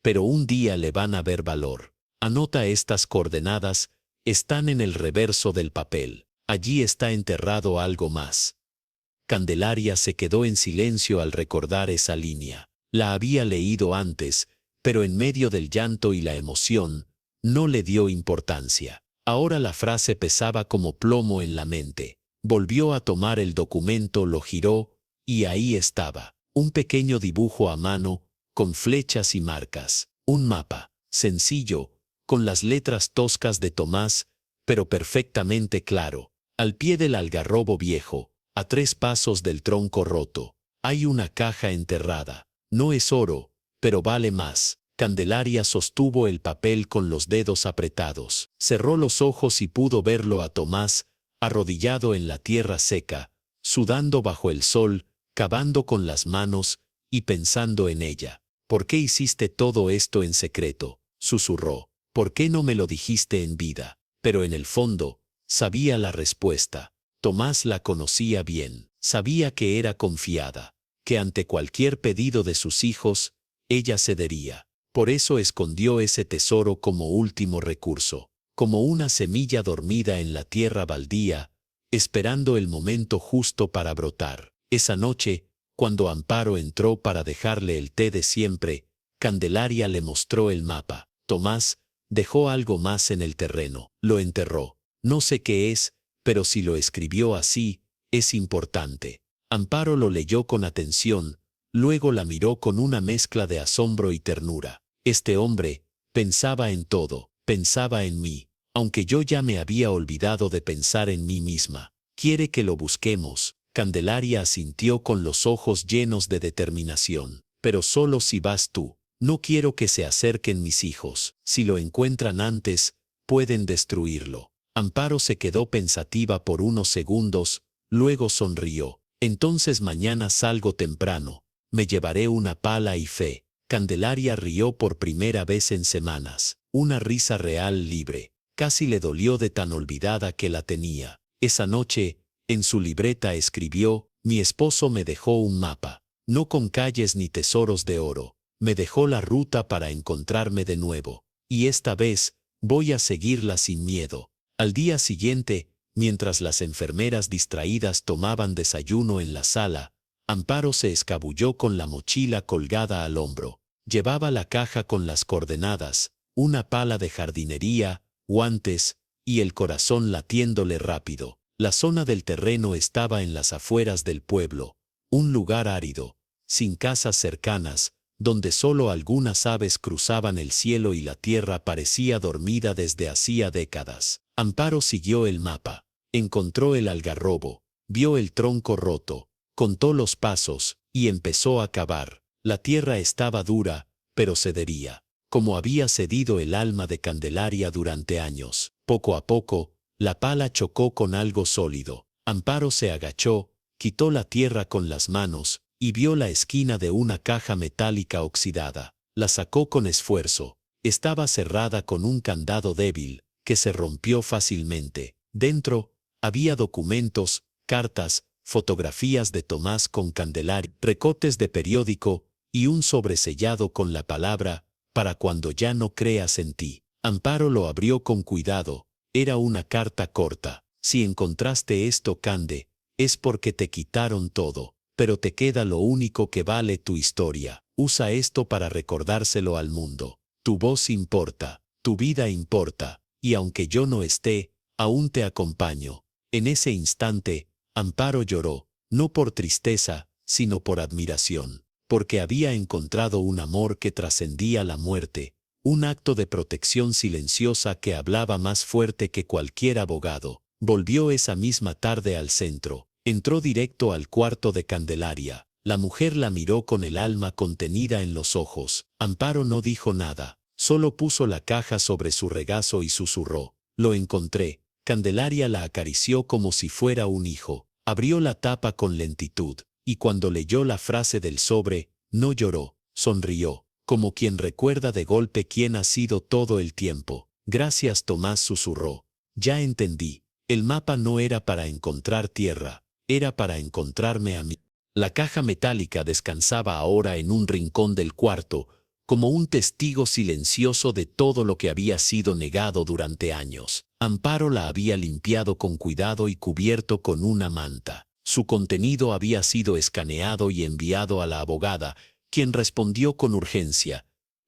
pero un día le van a ver valor. Anota estas coordenadas, están en el reverso del papel. Allí está enterrado algo más». Candelaria se quedó en silencio al recordar esa línea. La había leído antes, pero en medio del llanto y la emoción, no le dio importancia. Ahora la frase pesaba como plomo en la mente. Volvió a tomar el documento, lo giró, y ahí estaba. Un pequeño dibujo a mano, con flechas y marcas. Un mapa, sencillo, con las letras toscas de Tomás, pero perfectamente claro. Al pie del algarrobo viejo, a 3 pasos del tronco roto, hay una caja enterrada. No es oro, pero vale más. Candelaria sostuvo el papel con los dedos apretados. Cerró los ojos y pudo verlo a Tomás, arrodillado en la tierra seca, sudando bajo el sol, cavando con las manos y pensando en ella. «¿Por qué hiciste todo esto en secreto?», susurró. «¿Por qué no me lo dijiste en vida?». Pero en el fondo, sabía la respuesta. Tomás la conocía bien. Sabía que era confiada, que ante cualquier pedido de sus hijos, ella cedería. Por eso escondió ese tesoro como último recurso, como una semilla dormida en la tierra baldía, esperando el momento justo para brotar. Esa noche, cuando Amparo entró para dejarle el té de siempre, Candelaria le mostró el mapa. Tomás dejó algo más en el terreno. Lo enterró. No sé qué es, pero si lo escribió así, es importante. Amparo lo leyó con atención, luego la miró con una mezcla de asombro y ternura. «Este hombre pensaba en todo, pensaba en mí, aunque yo ya me había olvidado de pensar en mí misma. ¿Quiere que lo busquemos?». Candelaria asintió con los ojos llenos de determinación. «Pero solo si vas tú. No quiero que se acerquen mis hijos. Si lo encuentran antes, pueden destruirlo». Amparo se quedó pensativa por unos segundos, luego sonrió. «Entonces mañana salgo temprano. Me llevaré una pala y fe». Candelaria rió por primera vez en semanas. Una risa real libre. Casi le dolió de tan olvidada que la tenía. Esa noche, en su libreta escribió: mi esposo me dejó un mapa, no con calles ni tesoros de oro. Me dejó la ruta para encontrarme de nuevo. Y esta vez, voy a seguirla sin miedo. Al día siguiente, mientras las enfermeras distraídas tomaban desayuno en la sala, Amparo se escabulló con la mochila colgada al hombro. Llevaba la caja con las coordenadas, una pala de jardinería, guantes, y el corazón latiéndole rápido. La zona del terreno estaba en las afueras del pueblo, un lugar árido, sin casas cercanas, donde solo algunas aves cruzaban el cielo y la tierra parecía dormida desde hacía décadas. Amparo siguió el mapa, encontró el algarrobo, vio el tronco roto, contó los pasos y empezó a cavar. La tierra estaba dura, pero cedería, como había cedido el alma de Candelaria durante años. Poco a poco, la pala chocó con algo sólido. Amparo se agachó, quitó la tierra con las manos y vio la esquina de una caja metálica oxidada. La sacó con esfuerzo. Estaba cerrada con un candado débil, que se rompió fácilmente. Dentro, había documentos, cartas, fotografías de Tomás con Candelaria, recortes de periódico y un sobresellado con la palabra: para cuando ya no creas en ti. Amparo lo abrió con cuidado. Era una carta corta. Si encontraste esto, Cande, es porque te quitaron todo, pero te queda lo único que vale: tu historia. Usa esto para recordárselo al mundo. Tu voz importa, tu vida importa, y aunque yo no esté, aún te acompaño. En ese instante, Amparo lloró, no por tristeza, sino por admiración, porque había encontrado un amor que trascendía la muerte, un acto de protección silenciosa que hablaba más fuerte que cualquier abogado. Volvió esa misma tarde al centro, entró directo al cuarto de Candelaria. La mujer la miró con el alma contenida en los ojos. Amparo no dijo nada, solo puso la caja sobre su regazo y susurró: lo encontré. Candelaria la acarició como si fuera un hijo. Abrió la tapa con lentitud, y cuando leyó la frase del sobre, no lloró, sonrió, como quien recuerda de golpe quién ha sido todo el tiempo. Gracias, Tomás, susurró. Ya entendí. El mapa no era para encontrar tierra, era para encontrarme a mí. La caja metálica descansaba ahora en un rincón del cuarto, como un testigo silencioso de todo lo que había sido negado durante años. Amparo la había limpiado con cuidado y cubierto con una manta. Su contenido había sido escaneado y enviado a la abogada, quien respondió con urgencia: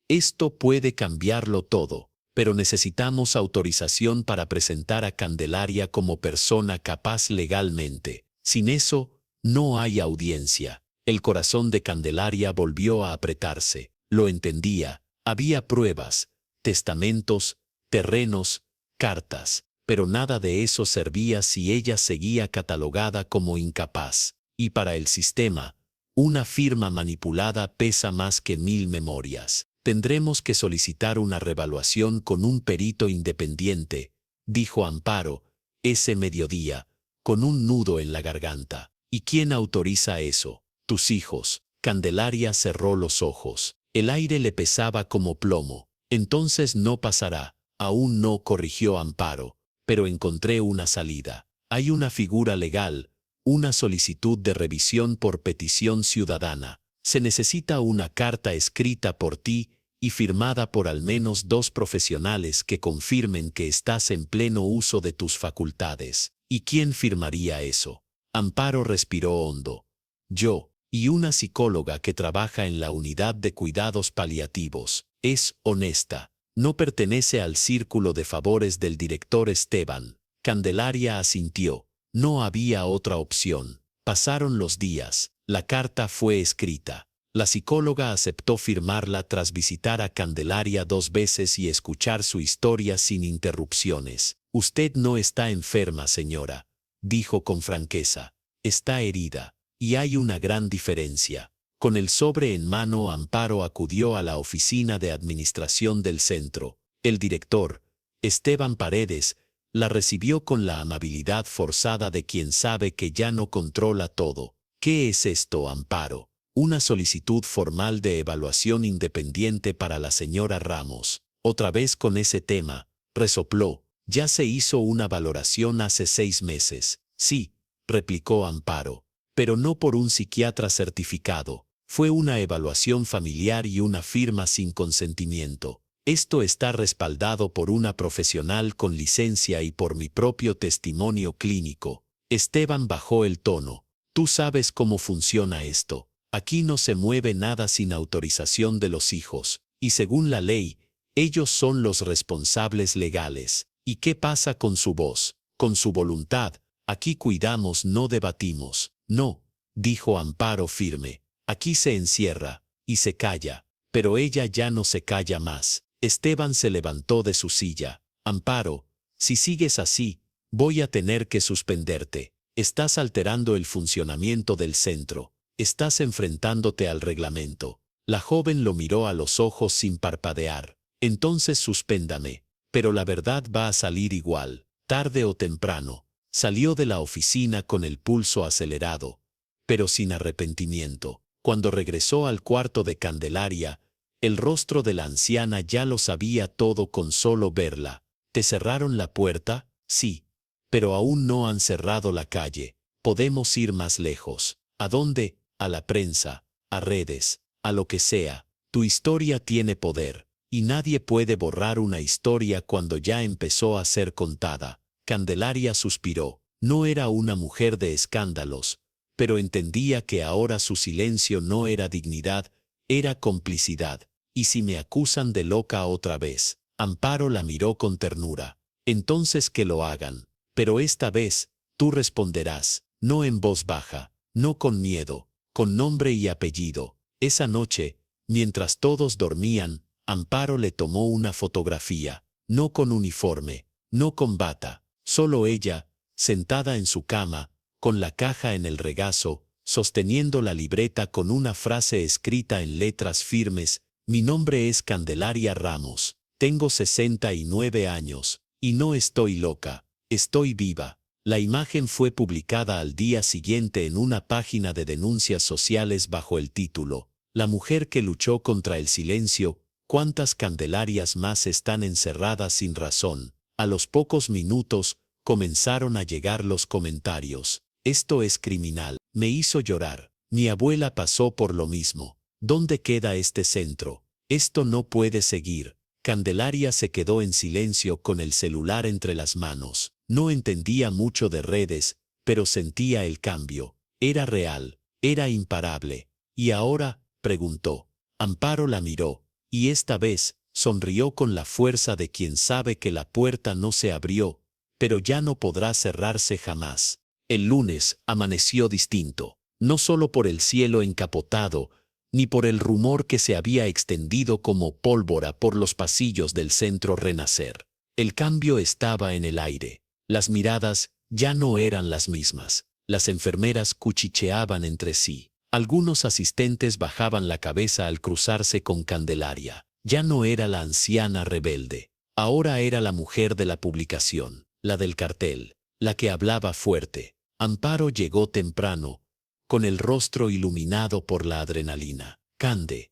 esto puede cambiarlo todo, pero necesitamos autorización para presentar a Candelaria como persona capaz legalmente. Sin eso, no hay audiencia. El corazón de Candelaria volvió a apretarse. Lo entendía. Había pruebas, testamentos, terrenos, cartas, pero nada de eso servía si ella seguía catalogada como incapaz. Y para el sistema, una firma manipulada pesa más que 1000 memorias. Tendremos que solicitar una revaluación con un perito independiente, dijo Amparo, ese mediodía, con un nudo en la garganta. ¿Y quién autoriza eso? Tus hijos. Candelaria cerró los ojos. El aire le pesaba como plomo. Entonces no pasará. Aún no, corrigió Amparo, pero encontré una salida. Hay una figura legal, una solicitud de revisión por petición ciudadana. Se necesita una carta escrita por ti y firmada por al menos 2 profesionales que confirmen que estás en pleno uso de tus facultades. ¿Y quién firmaría eso? Amparo respiró hondo. Yo, y una psicóloga que trabaja en la unidad de cuidados paliativos. Es honesta. No pertenece al círculo de favores del director Esteban. Candelaria asintió. No había otra opción. Pasaron los días. La carta fue escrita. La psicóloga aceptó firmarla tras visitar a Candelaria 2 veces y escuchar su historia sin interrupciones. Usted no está enferma, señora, dijo con franqueza. Está herida. Y hay una gran diferencia. Con el sobre en mano, Amparo acudió a la oficina de administración del centro. El director, Esteban Paredes, la recibió con la amabilidad forzada de quien sabe que ya no controla todo. ¿Qué es esto, Amparo? Una solicitud formal de evaluación independiente para la señora Ramos. Otra vez con ese tema, resopló. Ya se hizo una valoración hace 6 meses. Sí, replicó Amparo, pero no por un psiquiatra certificado. Fue una evaluación familiar y una firma sin consentimiento. Esto está respaldado por una profesional con licencia y por mi propio testimonio clínico. Esteban bajó el tono. Tú sabes cómo funciona esto. Aquí no se mueve nada sin autorización de los hijos, y según la ley, ellos son los responsables legales. ¿Y qué pasa con su voz? Con su voluntad. Aquí cuidamos, no debatimos. No, dijo Amparo firme. Aquí se encierra, y se calla. Pero ella ya no se calla más. Esteban se levantó de su silla. Amparo, si sigues así, voy a tener que suspenderte. Estás alterando el funcionamiento del centro. Estás enfrentándote al reglamento. La joven lo miró a los ojos sin parpadear. Entonces suspéndame. Pero la verdad va a salir igual, tarde o temprano. Salió de la oficina con el pulso acelerado, pero sin arrepentimiento. Cuando regresó al cuarto de Candelaria, el rostro de la anciana ya lo sabía todo con solo verla. ¿Te cerraron la puerta? Sí. Pero aún no han cerrado la calle. Podemos ir más lejos. ¿A dónde? A la prensa, a redes, a lo que sea. Tu historia tiene poder. Y nadie puede borrar una historia cuando ya empezó a ser contada. Candelaria suspiró. No era una mujer de escándalos, pero entendía que ahora su silencio no era dignidad, era complicidad. ¿Y si me acusan de loca otra vez? Amparo la miró con ternura. Entonces que lo hagan. Pero esta vez, tú responderás, no en voz baja, no con miedo, con nombre y apellido. Esa noche, mientras todos dormían, Amparo le tomó una fotografía, no con uniforme, no con bata, solo ella, sentada en su cama, con la caja en el regazo, sosteniendo la libreta con una frase escrita en letras firmes: mi nombre es Candelaria Ramos, tengo 69 años, y no estoy loca, estoy viva. La imagen fue publicada al día siguiente en una página de denuncias sociales bajo el título: La mujer que luchó contra el silencio. ¿Cuántas Candelarias más están encerradas sin razón? A los pocos minutos, comenzaron a llegar los comentarios. Esto es criminal. Me hizo llorar. Mi abuela pasó por lo mismo. ¿Dónde queda este centro? Esto no puede seguir. Candelaria se quedó en silencio con el celular entre las manos. No entendía mucho de redes, pero sentía el cambio. Era real, era imparable. ¿Y ahora? Preguntó. Amparo la miró. Y esta vez, sonrió con la fuerza de quien sabe que la puerta no se abrió, pero ya no podrá cerrarse jamás. El lunes amaneció distinto, no solo por el cielo encapotado, ni por el rumor que se había extendido como pólvora por los pasillos del centro Renacer. El cambio estaba en el aire. Las miradas ya no eran las mismas. Las enfermeras cuchicheaban entre sí. Algunos asistentes bajaban la cabeza al cruzarse con Candelaria. Ya no era la anciana rebelde. Ahora era la mujer de la publicación, la del cartel, la que hablaba fuerte. Amparo llegó temprano, con el rostro iluminado por la adrenalina. Cande,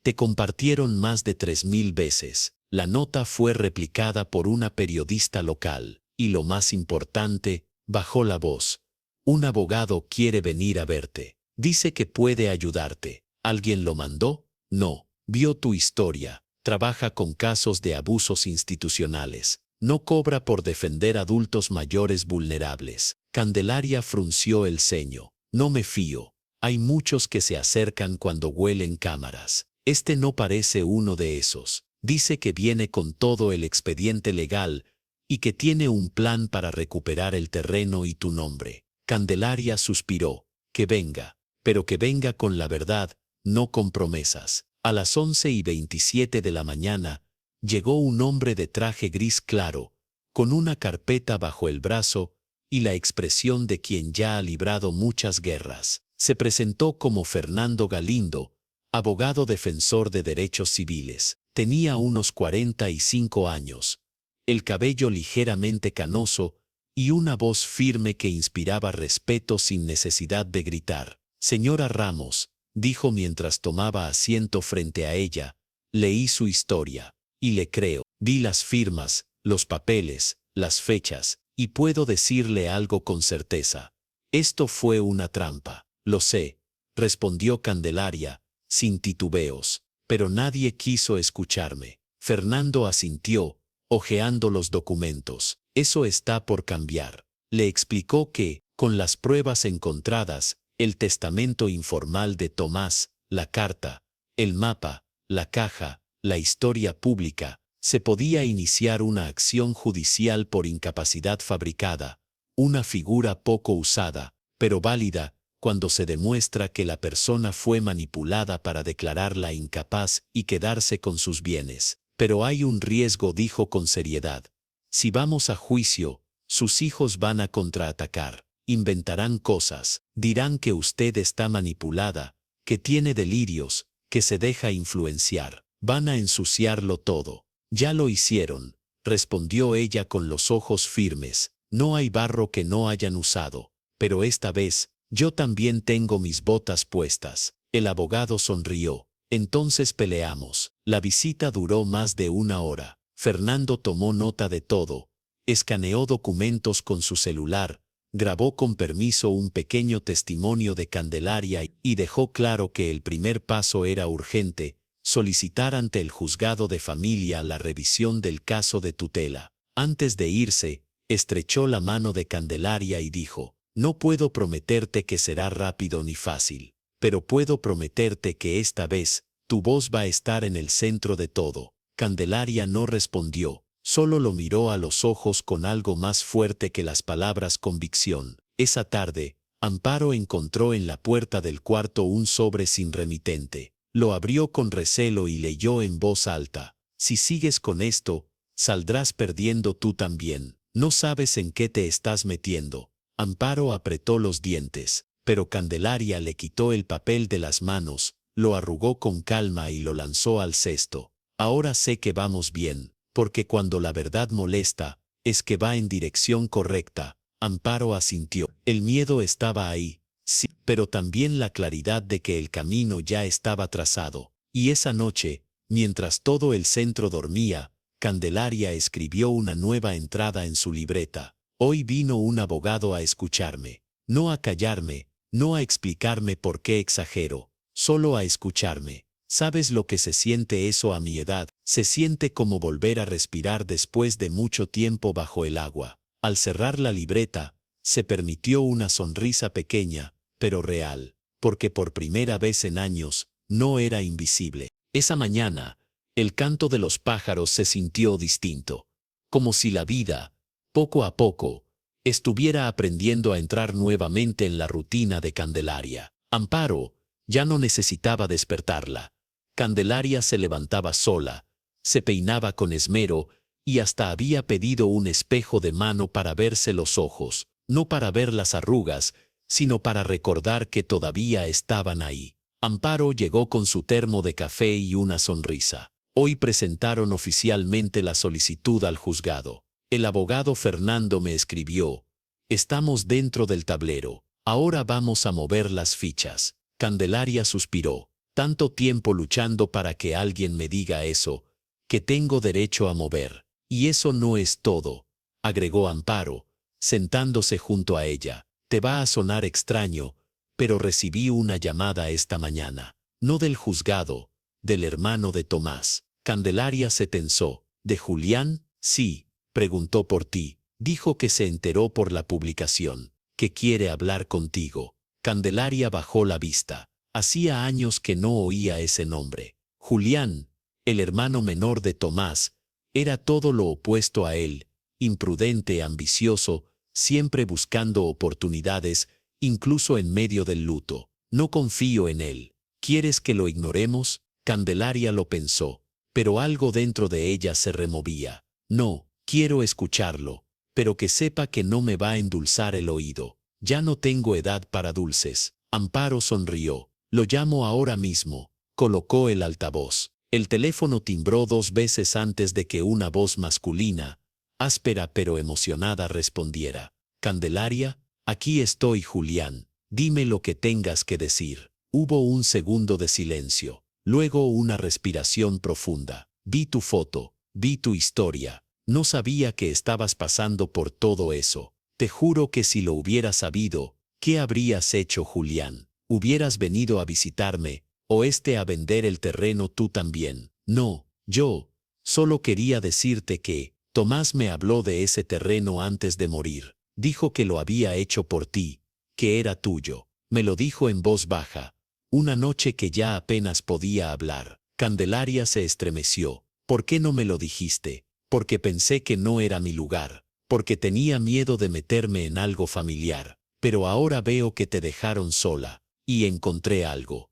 te compartieron más de 3000 veces. La nota fue replicada por una periodista local. Y lo más importante, bajó la voz. Un abogado quiere venir a verte. Dice que puede ayudarte. ¿Alguien lo mandó? No. Vio tu historia. Trabaja con casos de abusos institucionales. No cobra por defender adultos mayores vulnerables. Candelaria frunció el ceño. No me fío. Hay muchos que se acercan cuando huelen cámaras. Este no parece uno de esos. Dice que viene con todo el expediente legal y que tiene un plan para recuperar el terreno y tu nombre. Candelaria suspiró. Que venga. Pero que venga con la verdad, no con promesas. A las 11:27 de la mañana, llegó un hombre de traje gris claro, con una carpeta bajo el brazo y la expresión de quien ya ha librado muchas guerras. Se presentó como Fernando Galindo, abogado defensor de derechos civiles. Tenía unos 45 años, el cabello ligeramente canoso y una voz firme que inspiraba respeto sin necesidad de gritar. Señora Ramos, dijo mientras tomaba asiento frente a ella, leí su historia, y le creo. Vi las firmas, los papeles, las fechas, y puedo decirle algo con certeza. Esto fue una trampa. Lo sé, respondió Candelaria, sin titubeos, pero nadie quiso escucharme. Fernando asintió, hojeando los documentos. Eso está por cambiar. Le explicó que, con las pruebas encontradas, el testamento informal de Tomás, la carta, el mapa, la caja, la historia pública, se podía iniciar una acción judicial por incapacidad fabricada, una figura poco usada, pero válida, cuando se demuestra que la persona fue manipulada para declararla incapaz y quedarse con sus bienes. Pero hay un riesgo, dijo con seriedad. Si vamos a juicio, sus hijos van a contraatacar, inventarán cosas, dirán que usted está manipulada, que tiene delirios, que se deja influenciar, van a ensuciarlo todo. Ya lo hicieron, respondió ella con los ojos firmes. No hay barro que no hayan usado, pero esta vez, yo también tengo mis botas puestas. El abogado sonrió. Entonces peleamos. La visita duró más de 1 hora. Fernando tomó nota de todo, escaneó documentos con su celular, grabó con permiso un pequeño testimonio de Candelaria y dejó claro que el primer paso era urgente, solicitar ante el juzgado de familia la revisión del caso de tutela. Antes de irse, estrechó la mano de Candelaria y dijo: no puedo prometerte que será rápido ni fácil, pero puedo prometerte que esta vez, tu voz va a estar en el centro de todo. Candelaria no respondió, solo lo miró a los ojos con algo más fuerte que las palabras: convicción. Esa tarde, Amparo encontró en la puerta del cuarto un sobre sin remitente. Lo abrió con recelo y leyó en voz alta: si sigues con esto, saldrás perdiendo tú también. No sabes en qué te estás metiendo. Amparo apretó los dientes, pero Candelaria le quitó el papel de las manos, lo arrugó con calma y lo lanzó al cesto. Ahora sé que vamos bien, porque cuando la verdad molesta, es que va en dirección correcta. Amparo asintió. El miedo estaba ahí, sí, pero también la claridad de que el camino ya estaba trazado. Y esa noche, mientras todo el centro dormía, Candelaria escribió una nueva entrada en su libreta. Hoy vino un abogado a escucharme, no a callarme, no a explicarme por qué exagero, solo a escucharme. ¿Sabes lo que se siente eso a mi edad? Se siente como volver a respirar después de mucho tiempo bajo el agua. Al cerrar la libreta, se permitió una sonrisa pequeña, pero real, porque por primera vez en años, no era invisible. Esa mañana, el canto de los pájaros se sintió distinto, como si la vida, poco a poco, estuviera aprendiendo a entrar nuevamente en la rutina de Candelaria. Amparo ya no necesitaba despertarla. Candelaria se levantaba sola, se peinaba con esmero y hasta había pedido un espejo de mano para verse los ojos, no para ver las arrugas, sino para recordar que todavía estaban ahí. Amparo llegó con su termo de café y una sonrisa. Hoy presentaron oficialmente la solicitud al juzgado. El abogado Fernando me escribió: estamos dentro del tablero, ahora vamos a mover las fichas. Candelaria suspiró. Tanto tiempo luchando para que alguien me diga eso, que tengo derecho a mover. Y eso no es todo, agregó Amparo, sentándose junto a ella. Te va a sonar extraño, pero recibí una llamada esta mañana. No del juzgado, del hermano de Tomás. Candelaria se tensó. ¿De Julián? Sí, preguntó por ti. Dijo que se enteró por la publicación, que quiere hablar contigo. Candelaria bajó la vista. Hacía años que no oía ese nombre. Julián, el hermano menor de Tomás, era todo lo opuesto a él, imprudente, ambicioso, siempre buscando oportunidades, incluso en medio del luto. No confío en él. ¿Quieres que lo ignoremos? Candelaria lo pensó, pero algo dentro de ella se removía. No, quiero escucharlo, pero que sepa que no me va a endulzar el oído. Ya no tengo edad para dulces. Amparo sonrió. Lo llamo ahora mismo. Colocó el altavoz. El teléfono timbró 2 veces antes de que una voz masculina, áspera pero emocionada, respondiera. Candelaria, aquí estoy, Julián. Dime lo que tengas que decir. Hubo un segundo de silencio. Luego una respiración profunda. Vi tu foto, vi tu historia. No sabía que estabas pasando por todo eso. Te juro que si lo hubieras sabido, ¿qué habrías hecho, Julián? ¿Hubieras venido a visitarme, o a vender el terreno tú también? No, yo solo quería decirte que Tomás me habló de ese terreno antes de morir. Dijo que lo había hecho por ti, que era tuyo. Me lo dijo en voz baja, una noche que ya apenas podía hablar. Candelaria se estremeció. ¿Por qué no me lo dijiste? Porque pensé que no era mi lugar, porque tenía miedo de meterme en algo familiar. Pero ahora veo que te dejaron sola, y encontré algo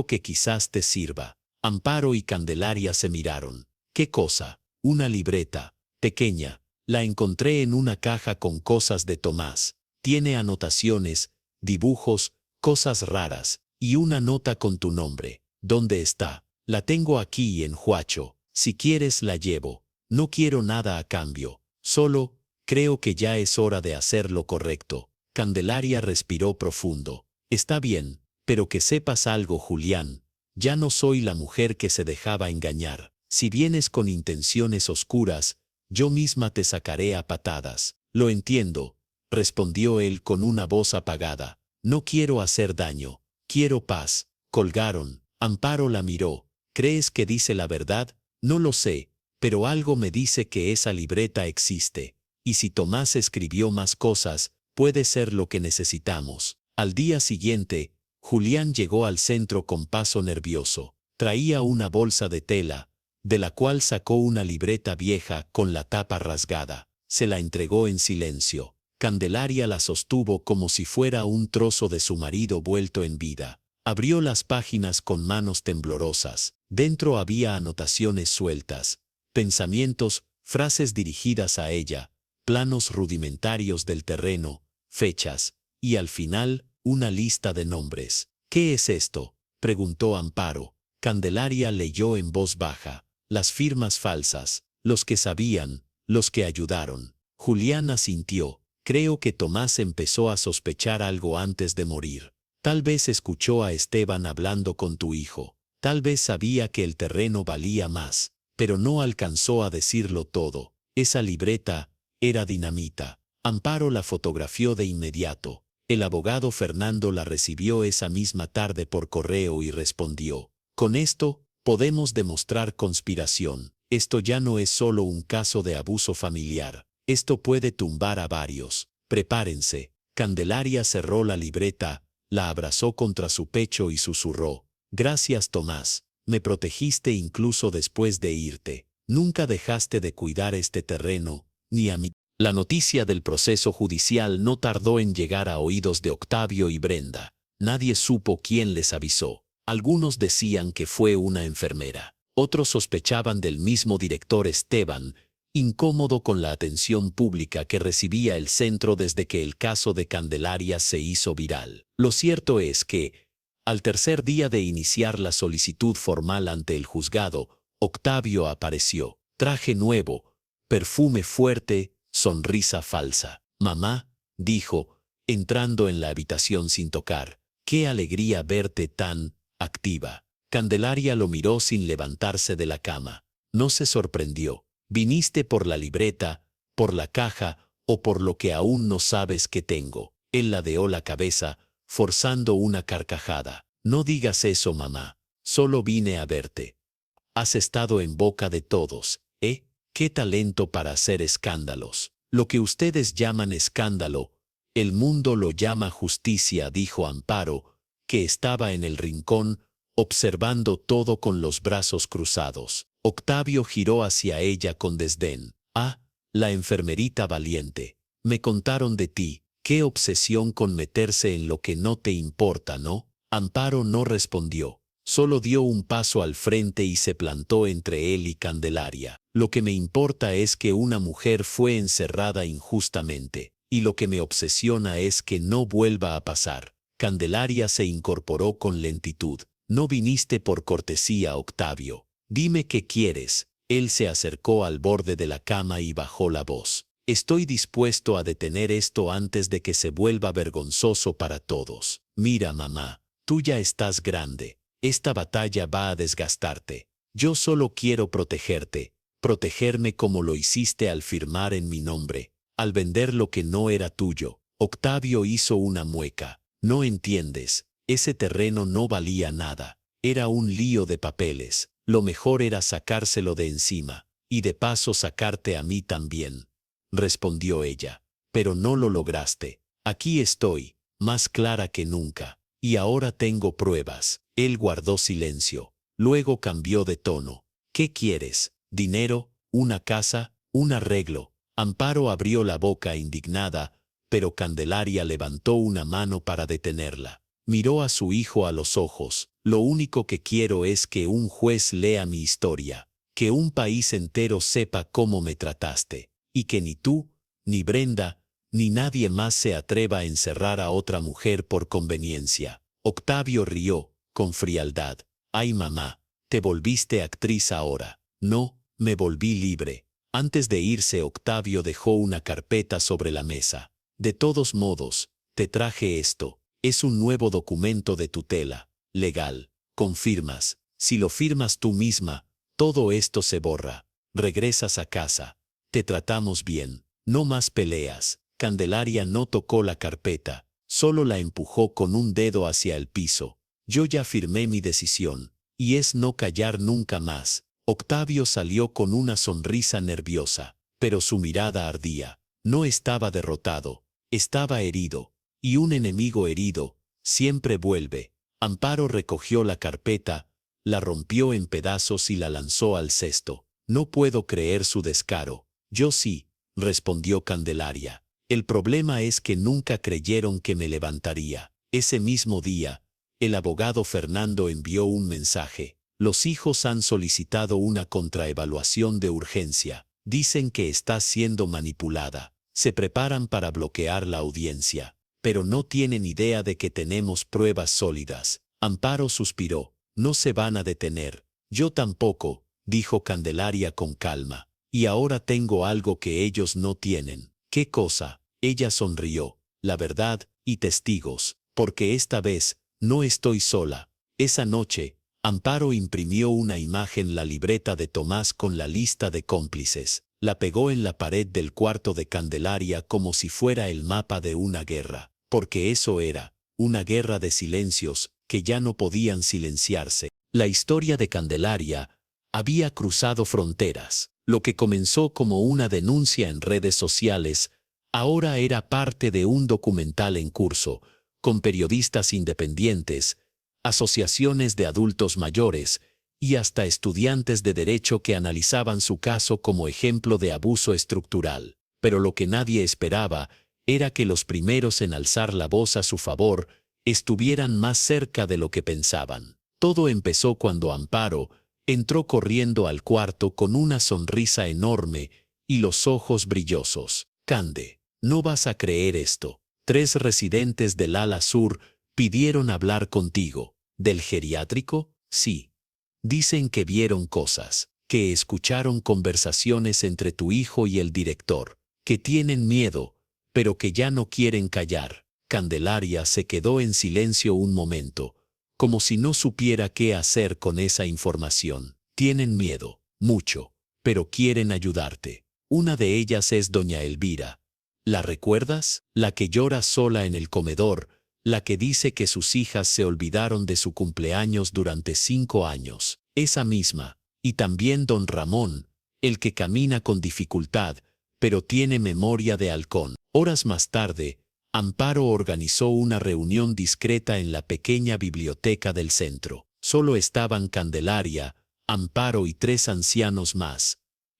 que quizás te sirva. Amparo y Candelaria se miraron. ¿Qué cosa? Una libreta, pequeña. La encontré en una caja con cosas de Tomás. Tiene anotaciones, dibujos, cosas raras, y una nota con tu nombre. ¿Dónde está? La tengo aquí en Huacho. Si quieres la llevo. No quiero nada a cambio. Solo, creo que ya es hora de hacer lo correcto. Candelaria respiró profundo. Está bien, pero que sepas algo, Julián. Ya no soy la mujer que se dejaba engañar. Si vienes con intenciones oscuras, yo misma te sacaré a patadas. Lo entiendo, respondió él con una voz apagada. No quiero hacer daño, quiero paz. Colgaron. Amparo la miró. ¿Crees que dice la verdad? No lo sé, pero algo me dice que esa libreta existe. Y si Tomás escribió más cosas, puede ser lo que necesitamos. Al día siguiente, Julián llegó al centro con paso nervioso. Traía una bolsa de tela, de la cual sacó una libreta vieja con la tapa rasgada. Se la entregó en silencio. Candelaria la sostuvo como si fuera un trozo de su marido vuelto en vida. Abrió las páginas con manos temblorosas. Dentro había anotaciones sueltas, pensamientos, frases dirigidas a ella, planos rudimentarios del terreno, fechas, y al final, una lista de nombres. ¿Qué es esto?, preguntó Amparo. Candelaria leyó en voz baja. Las firmas falsas, los que sabían, los que ayudaron. Julián asintió. Creo que Tomás empezó a sospechar algo antes de morir. Tal vez escuchó a Esteban hablando con tu hijo. Tal vez sabía que el terreno valía más, pero no alcanzó a decirlo todo. Esa libreta era dinamita. Amparo la fotografió de inmediato. El abogado Fernando la recibió esa misma tarde por correo y respondió: con esto, podemos demostrar conspiración. Esto ya no es solo un caso de abuso familiar. Esto puede tumbar a varios. Prepárense. Candelaria cerró la libreta, la abrazó contra su pecho y susurró: gracias, Tomás. Me protegiste incluso después de irte. Nunca dejaste de cuidar este terreno, ni a mí. La noticia del proceso judicial no tardó en llegar a oídos de Octavio y Brenda. Nadie supo quién les avisó. Algunos decían que fue una enfermera. Otros sospechaban del mismo director Esteban, incómodo con la atención pública que recibía el centro desde que el caso de Candelaria se hizo viral. Lo cierto es que, al tercer día de iniciar la solicitud formal ante el juzgado, Octavio apareció. Traje nuevo, perfume fuerte, sonrisa falsa. Mamá, dijo, entrando en la habitación sin tocar, qué alegría verte tan activa. Candelaria lo miró sin levantarse de la cama. No se sorprendió. ¿Viniste por la libreta, por la caja o por lo que aún no sabes que tengo? Él ladeó la cabeza, forzando una carcajada. No digas eso, mamá. Solo vine a verte. Has estado en boca de todos, ¿eh? ¡Qué talento para hacer escándalos! Lo que ustedes llaman escándalo, el mundo lo llama justicia, dijo Amparo, que estaba en el rincón, observando todo con los brazos cruzados. Octavio giró hacia ella con desdén. Ah, la enfermerita valiente. Me contaron de ti. Qué obsesión con meterse en lo que no te importa, ¿no? Amparo no respondió. Solo dio un paso al frente y se plantó entre él y Candelaria. Lo que me importa es que una mujer fue encerrada injustamente, y lo que me obsesiona es que no vuelva a pasar. Candelaria se incorporó con lentitud. No viniste por cortesía, Octavio. Dime qué quieres. Él se acercó al borde de la cama y bajó la voz. Estoy dispuesto a detener esto antes de que se vuelva vergonzoso para todos. Mira, mamá, tú ya estás grande. Esta batalla va a desgastarte. Yo solo quiero protegerte. protegerme como lo hiciste al firmar en mi nombre, al vender lo que no era tuyo. Octavio hizo una mueca. No entiendes, ese terreno no valía nada. Era un lío de papeles. Lo mejor era sacárselo de encima, y de paso sacarte a mí también, respondió ella. Pero no lo lograste. Aquí estoy, más clara que nunca. Y ahora tengo pruebas. Él guardó silencio. Luego cambió de tono. ¿Qué quieres? ¿Dinero? ¿Una casa? ¿Un arreglo? Amparo abrió la boca indignada, pero Candelaria levantó una mano para detenerla. Miró a su hijo a los ojos. Lo único que quiero es que un juez lea mi historia, que un país entero sepa cómo me trataste, y que ni tú, ni Brenda, ni nadie más se atreva a encerrar a otra mujer por conveniencia. Octavio rió, con frialdad. Ay, mamá, te volviste actriz ahora. No, me volví libre. Antes de irse, Octavio dejó una carpeta sobre la mesa. De todos modos, te traje esto. Es un nuevo documento de tutela, legal. Confirmas. Si lo firmas tú misma, todo esto se borra. Regresas a casa. Te tratamos bien. No más peleas. Candelaria no tocó la carpeta, solo la empujó con un dedo hacia el piso. Yo ya firmé mi decisión, y es no callar nunca más. Octavio salió con una sonrisa nerviosa, pero su mirada ardía. No estaba derrotado, estaba herido, y un enemigo herido siempre vuelve. Amparo recogió la carpeta, la rompió en pedazos y la lanzó al cesto. No puedo creer su descaro. Yo sí, respondió Candelaria. El problema es que nunca creyeron que me levantaría. Ese mismo día, el abogado Fernando envió un mensaje. Los hijos han solicitado una contraevaluación de urgencia. Dicen que está siendo manipulada. Se preparan para bloquear la audiencia, pero no tienen idea de que tenemos pruebas sólidas. Amparo suspiró. No se van a detener. Yo tampoco, dijo Candelaria con calma. Y ahora tengo algo que ellos no tienen. ¿Qué cosa? Ella sonrió. La verdad y testigos, porque esta vez no estoy sola. Esa noche, Amparo imprimió una imagen en la libreta de Tomás con la lista de cómplices. La pegó en la pared del cuarto de Candelaria como si fuera el mapa de una guerra, porque eso era, una guerra de silencios que ya no podían silenciarse. La historia de Candelaria había cruzado fronteras. Lo que comenzó como una denuncia en redes sociales, ahora era parte de un documental en curso, con periodistas independientes, asociaciones de adultos mayores y hasta estudiantes de derecho que analizaban su caso como ejemplo de abuso estructural. Pero lo que nadie esperaba era que los primeros en alzar la voz a su favor estuvieran más cerca de lo que pensaban. Todo empezó cuando Amparo entró corriendo al cuarto con una sonrisa enorme y los ojos brillosos. Cande, no vas a creer esto. 3 residentes del ala sur pidieron hablar contigo. ¿Del geriátrico? Sí. Dicen que vieron cosas, que escucharon conversaciones entre tu hijo y el director, que tienen miedo, pero que ya no quieren callar. Candelaria se quedó en silencio un momento, como si no supiera qué hacer con esa información. Tienen miedo, mucho, pero quieren ayudarte. Una de ellas es doña Elvira. ¿La recuerdas? La que llora sola en el comedor, la que dice que sus hijas se olvidaron de su cumpleaños durante 5 años. Esa misma. Y también don Ramón, el que camina con dificultad, pero tiene memoria de halcón. Horas más tarde, Amparo organizó una reunión discreta en la pequeña biblioteca del centro. Solo estaban Candelaria, Amparo y 3 ancianos más.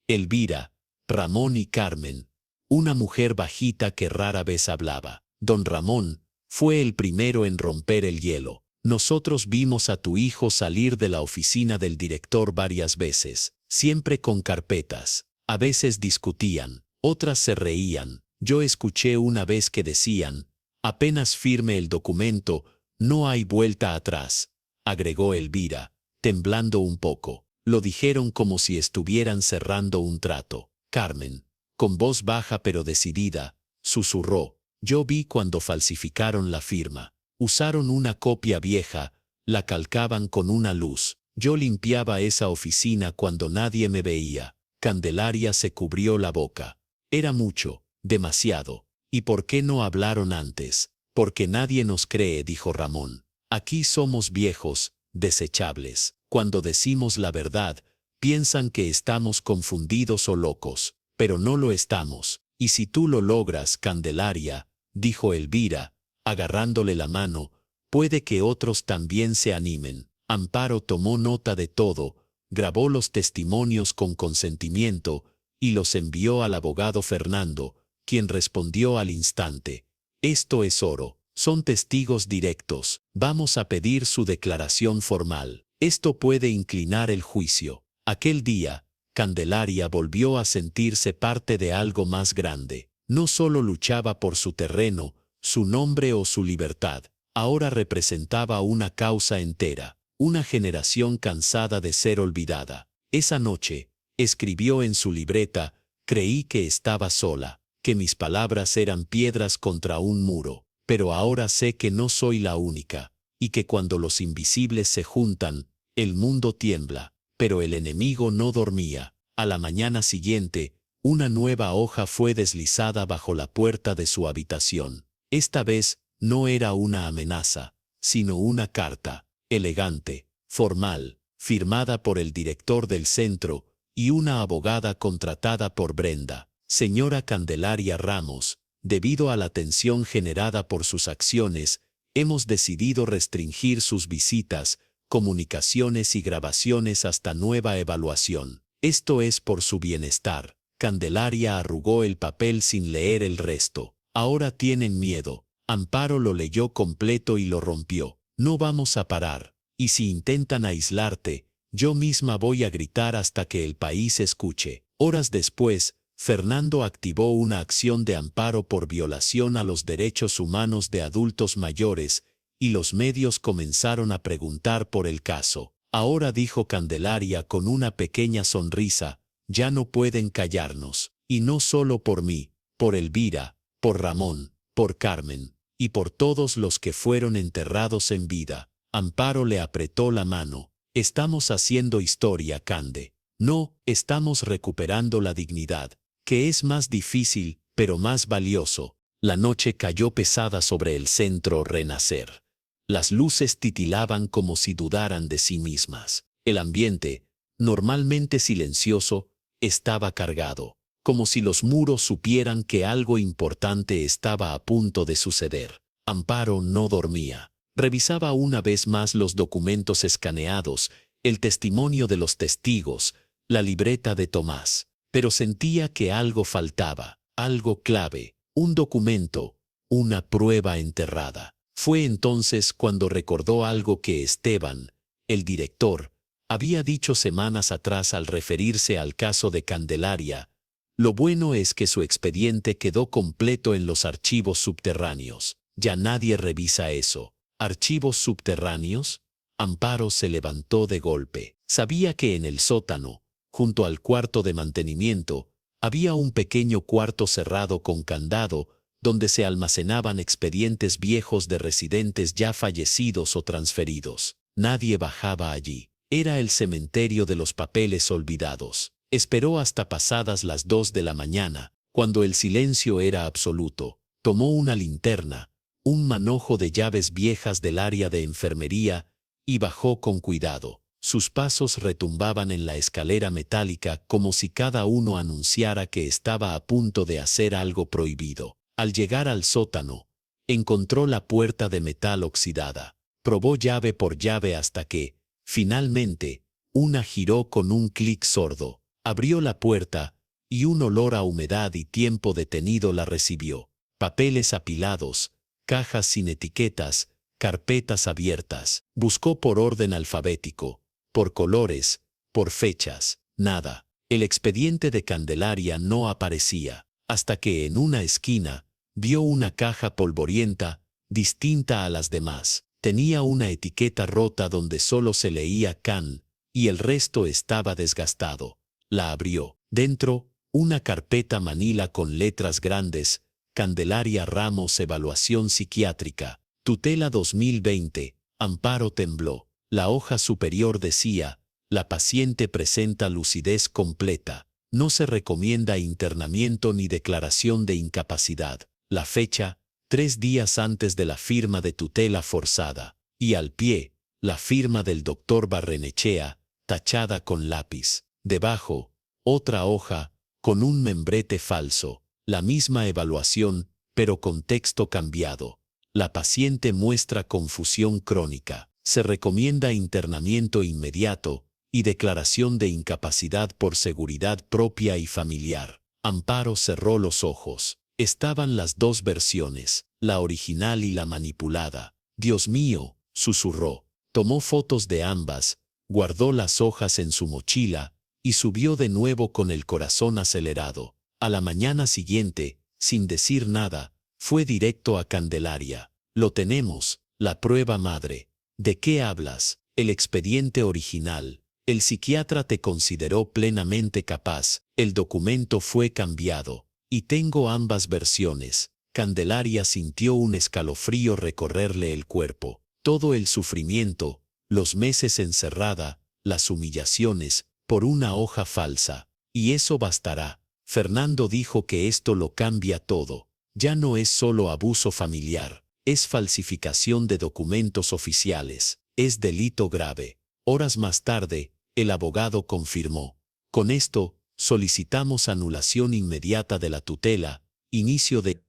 Elvira, Ramón y Carmen, una mujer bajita que rara vez hablaba. Don Ramón fue el primero en romper el hielo. Nosotros vimos a tu hijo salir de la oficina del director varias veces, siempre con carpetas. A veces discutían, otras se reían. Yo escuché una vez que decían, apenas firme el documento, no hay vuelta atrás, agregó Elvira, temblando un poco. Lo dijeron como si estuvieran cerrando un trato. Carmen, con voz baja pero decidida, susurró, yo vi cuando falsificaron la firma. Usaron una copia vieja, la calcaban con una luz. Yo limpiaba esa oficina cuando nadie me veía. Candelaria se cubrió la boca. Era mucho, demasiado. ¿Y por qué no hablaron antes? Porque nadie nos cree, dijo Ramón. Aquí somos viejos, desechables. Cuando decimos la verdad, piensan que estamos confundidos o locos, pero no lo estamos. Y si tú lo logras, Candelaria, dijo Elvira, agarrándole la mano, puede que otros también se animen. Amparo tomó nota de todo, grabó los testimonios con consentimiento y los envió al abogado Fernando, quien respondió al instante: esto es oro, son testigos directos, vamos a pedir su declaración formal. Esto puede inclinar el juicio. Aquel día, Candelaria volvió a sentirse parte de algo más grande. No solo luchaba por su terreno, su nombre o su libertad, ahora representaba una causa entera, una generación cansada de ser olvidada. Esa noche, escribió en su libreta: creí que estaba sola, que mis palabras eran piedras contra un muro, pero ahora sé que no soy la única, y que cuando los invisibles se juntan, el mundo tiembla. Pero el enemigo no dormía. A la mañana siguiente, una nueva hoja fue deslizada bajo la puerta de su habitación. Esta vez, no era una amenaza, sino una carta, elegante, formal, firmada por el director del centro y una abogada contratada por Brenda. Señora Candelaria Ramos, debido a la tensión generada por sus acciones, hemos decidido restringir sus visitas, comunicaciones y grabaciones hasta nueva evaluación. Esto es por su bienestar. Candelaria arrugó el papel sin leer el resto. Ahora tienen miedo. Amparo lo leyó completo y lo rompió. No vamos a parar. Y si intentan aislarte, yo misma voy a gritar hasta que el país escuche. Horas después, Fernando activó una acción de amparo por violación a los derechos humanos de adultos mayores, y los medios comenzaron a preguntar por el caso. Ahora, dijo Candelaria con una pequeña sonrisa, ya no pueden callarnos. Y no solo por mí, por Elvira, por Ramón, por Carmen, y por todos los que fueron enterrados en vida. Amparo le apretó la mano. Estamos haciendo historia, Cande. No, estamos recuperando la dignidad, que es más difícil, pero más valioso. La noche cayó pesada sobre el centro Renacer. Las luces titilaban como si dudaran de sí mismas. El ambiente, normalmente silencioso, estaba cargado, como si los muros supieran que algo importante estaba a punto de suceder. Amparo no dormía. Revisaba una vez más los documentos escaneados, el testimonio de los testigos, la libreta de Tomás. Pero sentía que algo faltaba, algo clave, un documento, una prueba enterrada. Fue entonces cuando recordó algo que Esteban, el director, había dicho semanas atrás al referirse al caso de Candelaria. Lo bueno es que su expediente quedó completo en los archivos subterráneos. Ya nadie revisa eso. ¿Archivos subterráneos? Amparo se levantó de golpe. Sabía que en el sótano, junto al cuarto de mantenimiento, había un pequeño cuarto cerrado con candado, donde se almacenaban expedientes viejos de residentes ya fallecidos o transferidos. Nadie bajaba allí. Era el cementerio de los papeles olvidados. Esperó hasta pasadas las 2 de la mañana, cuando el silencio era absoluto. Tomó una linterna, un manojo de llaves viejas del área de enfermería, y bajó con cuidado. Sus pasos retumbaban en la escalera metálica como si cada uno anunciara que estaba a punto de hacer algo prohibido. Al llegar al sótano, encontró la puerta de metal oxidada. Probó llave por llave hasta que, finalmente, una giró con un clic sordo. Abrió la puerta, y un olor a humedad y tiempo detenido la recibió. Papeles apilados, cajas sin etiquetas, carpetas abiertas. Buscó por orden alfabético, por colores, por fechas. Nada. El expediente de Candelaria no aparecía, hasta que en una esquina vio una caja polvorienta, distinta a las demás. Tenía una etiqueta rota donde solo se leía Can, y el resto estaba desgastado. La abrió. Dentro, una carpeta manila con letras grandes: Candelaria Ramos, evaluación psiquiátrica, tutela 2020. Amparo tembló. La hoja superior decía: la paciente presenta lucidez completa. No se recomienda internamiento ni declaración de incapacidad. La fecha, 3 días antes de la firma de tutela forzada. Y al pie, la firma del doctor Barrenechea, tachada con lápiz. Debajo, otra hoja, con un membrete falso. La misma evaluación, pero con texto cambiado. La paciente muestra confusión crónica. Se recomienda internamiento inmediato y declaración de incapacidad por seguridad propia y familiar. Amparo cerró los ojos. Estaban las dos versiones, la original y la manipulada. Dios mío, susurró. Tomó fotos de ambas, guardó las hojas en su mochila y subió de nuevo con el corazón acelerado. A la mañana siguiente, sin decir nada, fue directo a Candelaria. Lo tenemos, la prueba madre. ¿De qué hablas? El expediente original. El psiquiatra te consideró plenamente capaz. El documento fue cambiado. Y tengo ambas versiones. Candelaria sintió un escalofrío recorrerle el cuerpo. Todo el sufrimiento, los meses encerrada, las humillaciones, por una hoja falsa. Y eso bastará. Fernando dijo que esto lo cambia todo. Ya no es solo abuso familiar, es falsificación de documentos oficiales, es delito grave. Horas más tarde, el abogado confirmó. Con esto, solicitamos anulación inmediata de la tutela, inicio de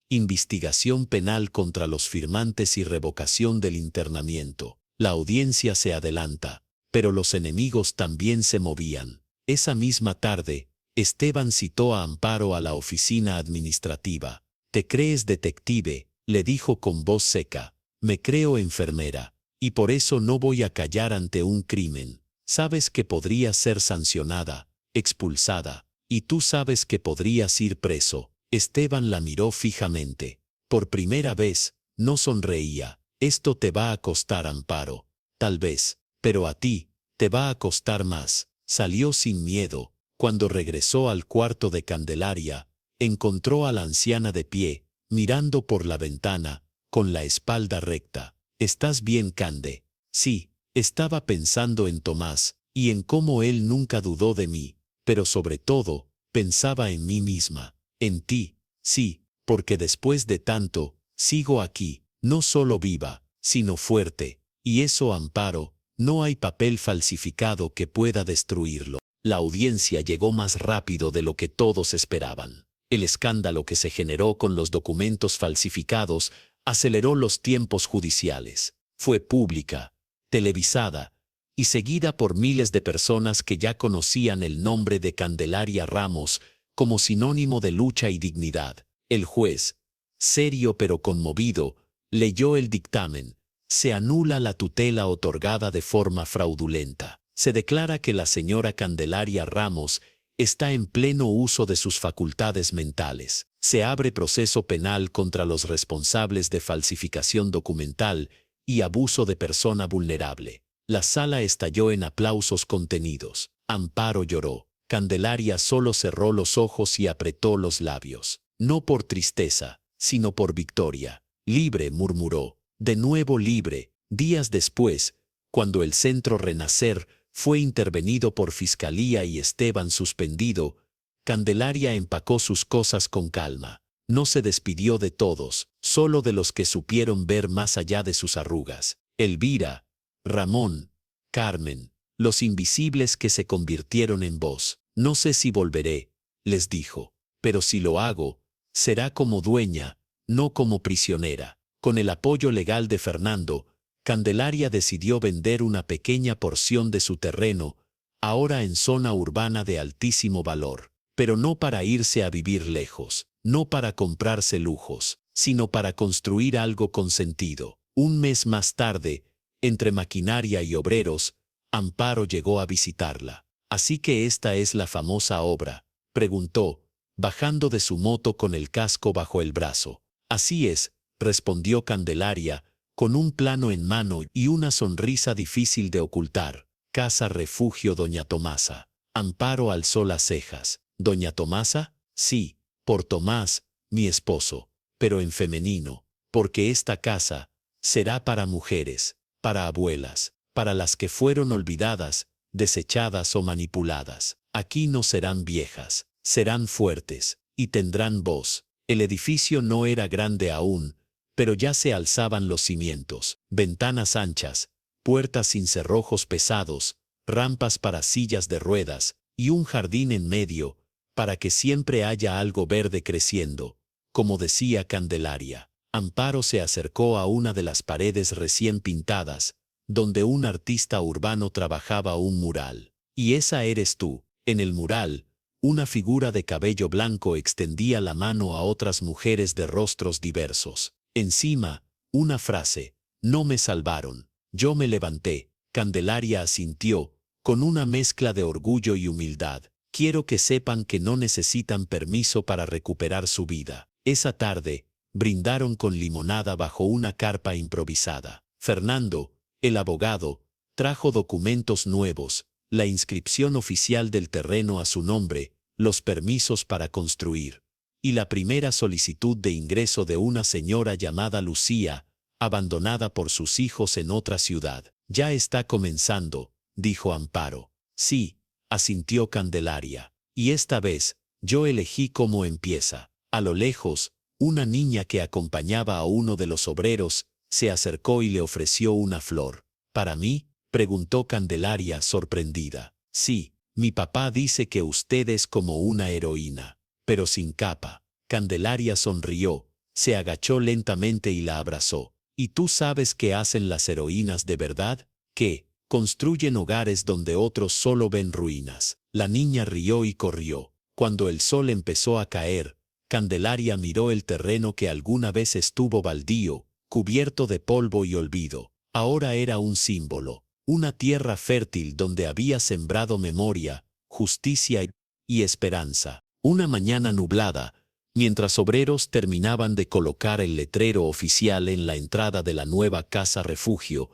investigación penal contra los firmantes y revocación del internamiento. La audiencia se adelanta, pero los enemigos también se movían. Esa misma tarde, Esteban citó a Amparo a la oficina administrativa. «¿Te crees detective?», le dijo con voz seca. «Me creo enfermera, y por eso no voy a callar ante un crimen. Sabes que podría ser sancionada, expulsada, y tú sabes que podrías ir preso». Esteban la miró fijamente. Por primera vez, no sonreía. «Esto te va a costar, Amparo. Tal vez, pero a ti, te va a costar más». Salió sin miedo. Cuando regresó al cuarto de Candelaria, encontró a la anciana de pie, mirando por la ventana, con la espalda recta. «¿Estás bien, Cande?» «Sí, estaba pensando en Tomás, y en cómo él nunca dudó de mí, pero sobre todo, pensaba en mí misma. En ti, sí, porque después de tanto, sigo aquí, no solo viva, sino fuerte, y eso, Amparo, no hay papel falsificado que pueda destruirlo». La audiencia llegó más rápido de lo que todos esperaban. El escándalo que se generó con los documentos falsificados aceleró los tiempos judiciales. Fue pública, televisada y seguida por miles de personas que ya conocían el nombre de Candelaria Ramos como sinónimo de lucha y dignidad. El juez, serio pero conmovido, leyó el dictamen. Se anula la tutela otorgada de forma fraudulenta. Se declara que la señora Candelaria Ramos está en pleno uso de sus facultades mentales. Se abre proceso penal contra los responsables de falsificación documental y abuso de persona vulnerable. La sala estalló en aplausos contenidos. Amparo lloró. Candelaria solo cerró los ojos y apretó los labios. No por tristeza, sino por victoria. «Libre», murmuró. De nuevo libre. Días después, cuando el Centro Renacer fue intervenido por Fiscalía y Esteban suspendido, Candelaria empacó sus cosas con calma. No se despidió de todos, solo de los que supieron ver más allá de sus arrugas. Elvira, Ramón, Carmen, los invisibles que se convirtieron en voz. «No sé si volveré», les dijo, «pero si lo hago, será como dueña, no como prisionera». Con el apoyo legal de Fernando, Candelaria decidió vender una pequeña porción de su terreno, ahora en zona urbana de altísimo valor, pero no para irse a vivir lejos, no para comprarse lujos, sino para construir algo con sentido. Un mes más tarde, entre maquinaria y obreros, Amparo llegó a visitarla. «¿Así que esta es la famosa obra?», preguntó, bajando de su moto con el casco bajo el brazo. «Así es», respondió Candelaria, con un plano en mano y una sonrisa difícil de ocultar. «Casa Refugio Doña Tomasa». Amparo alzó las cejas. «¿Doña Tomasa?» «Sí, por Tomás, mi esposo, pero en femenino, porque esta casa será para mujeres, para abuelas, para las que fueron olvidadas, desechadas o manipuladas». Aquí no serán viejas, serán fuertes, y tendrán voz. El edificio no era grande aún, pero ya se alzaban los cimientos, ventanas anchas, puertas sin cerrojos pesados, rampas para sillas de ruedas, y un jardín en medio, para que siempre haya algo verde creciendo, como decía Candelaria. Amparo se acercó a una de las paredes recién pintadas, donde un artista urbano trabajaba un mural. Y esa eres tú. En el mural, una figura de cabello blanco extendía la mano a otras mujeres de rostros diversos. Encima, una frase: no me salvaron, yo me levanté. Candelaria asintió, con una mezcla de orgullo y humildad. Quiero que sepan que no necesitan permiso para recuperar su vida. Esa tarde, brindaron con limonada bajo una carpa improvisada. Fernando, el abogado, trajo documentos nuevos, la inscripción oficial del terreno a su nombre, los permisos para construir, y la primera solicitud de ingreso de una señora llamada Lucía, abandonada por sus hijos en otra ciudad. Ya está comenzando, dijo Amparo. Sí, asintió Candelaria. Y esta vez, yo elegí cómo empieza. A lo lejos, una niña que acompañaba a uno de los obreros se acercó y le ofreció una flor. ¿Para mí?, preguntó Candelaria sorprendida. Sí, mi papá dice que usted es como una heroína, pero sin capa. Candelaria sonrió, se agachó lentamente y la abrazó. ¿Y tú sabes qué hacen las heroínas de verdad? ¿Qué? Construyen hogares donde otros solo ven ruinas. La niña rió y corrió. Cuando el sol empezó a caer, Candelaria miró el terreno que alguna vez estuvo baldío, cubierto de polvo y olvido. Ahora era un símbolo, una tierra fértil donde había sembrado memoria, justicia y esperanza. Una mañana nublada, mientras obreros terminaban de colocar el letrero oficial en la entrada de la nueva casa refugio,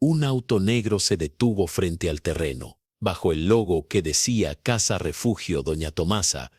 un auto negro se detuvo frente al terreno. Bajo el logo que decía Casa Refugio Doña Tomasa,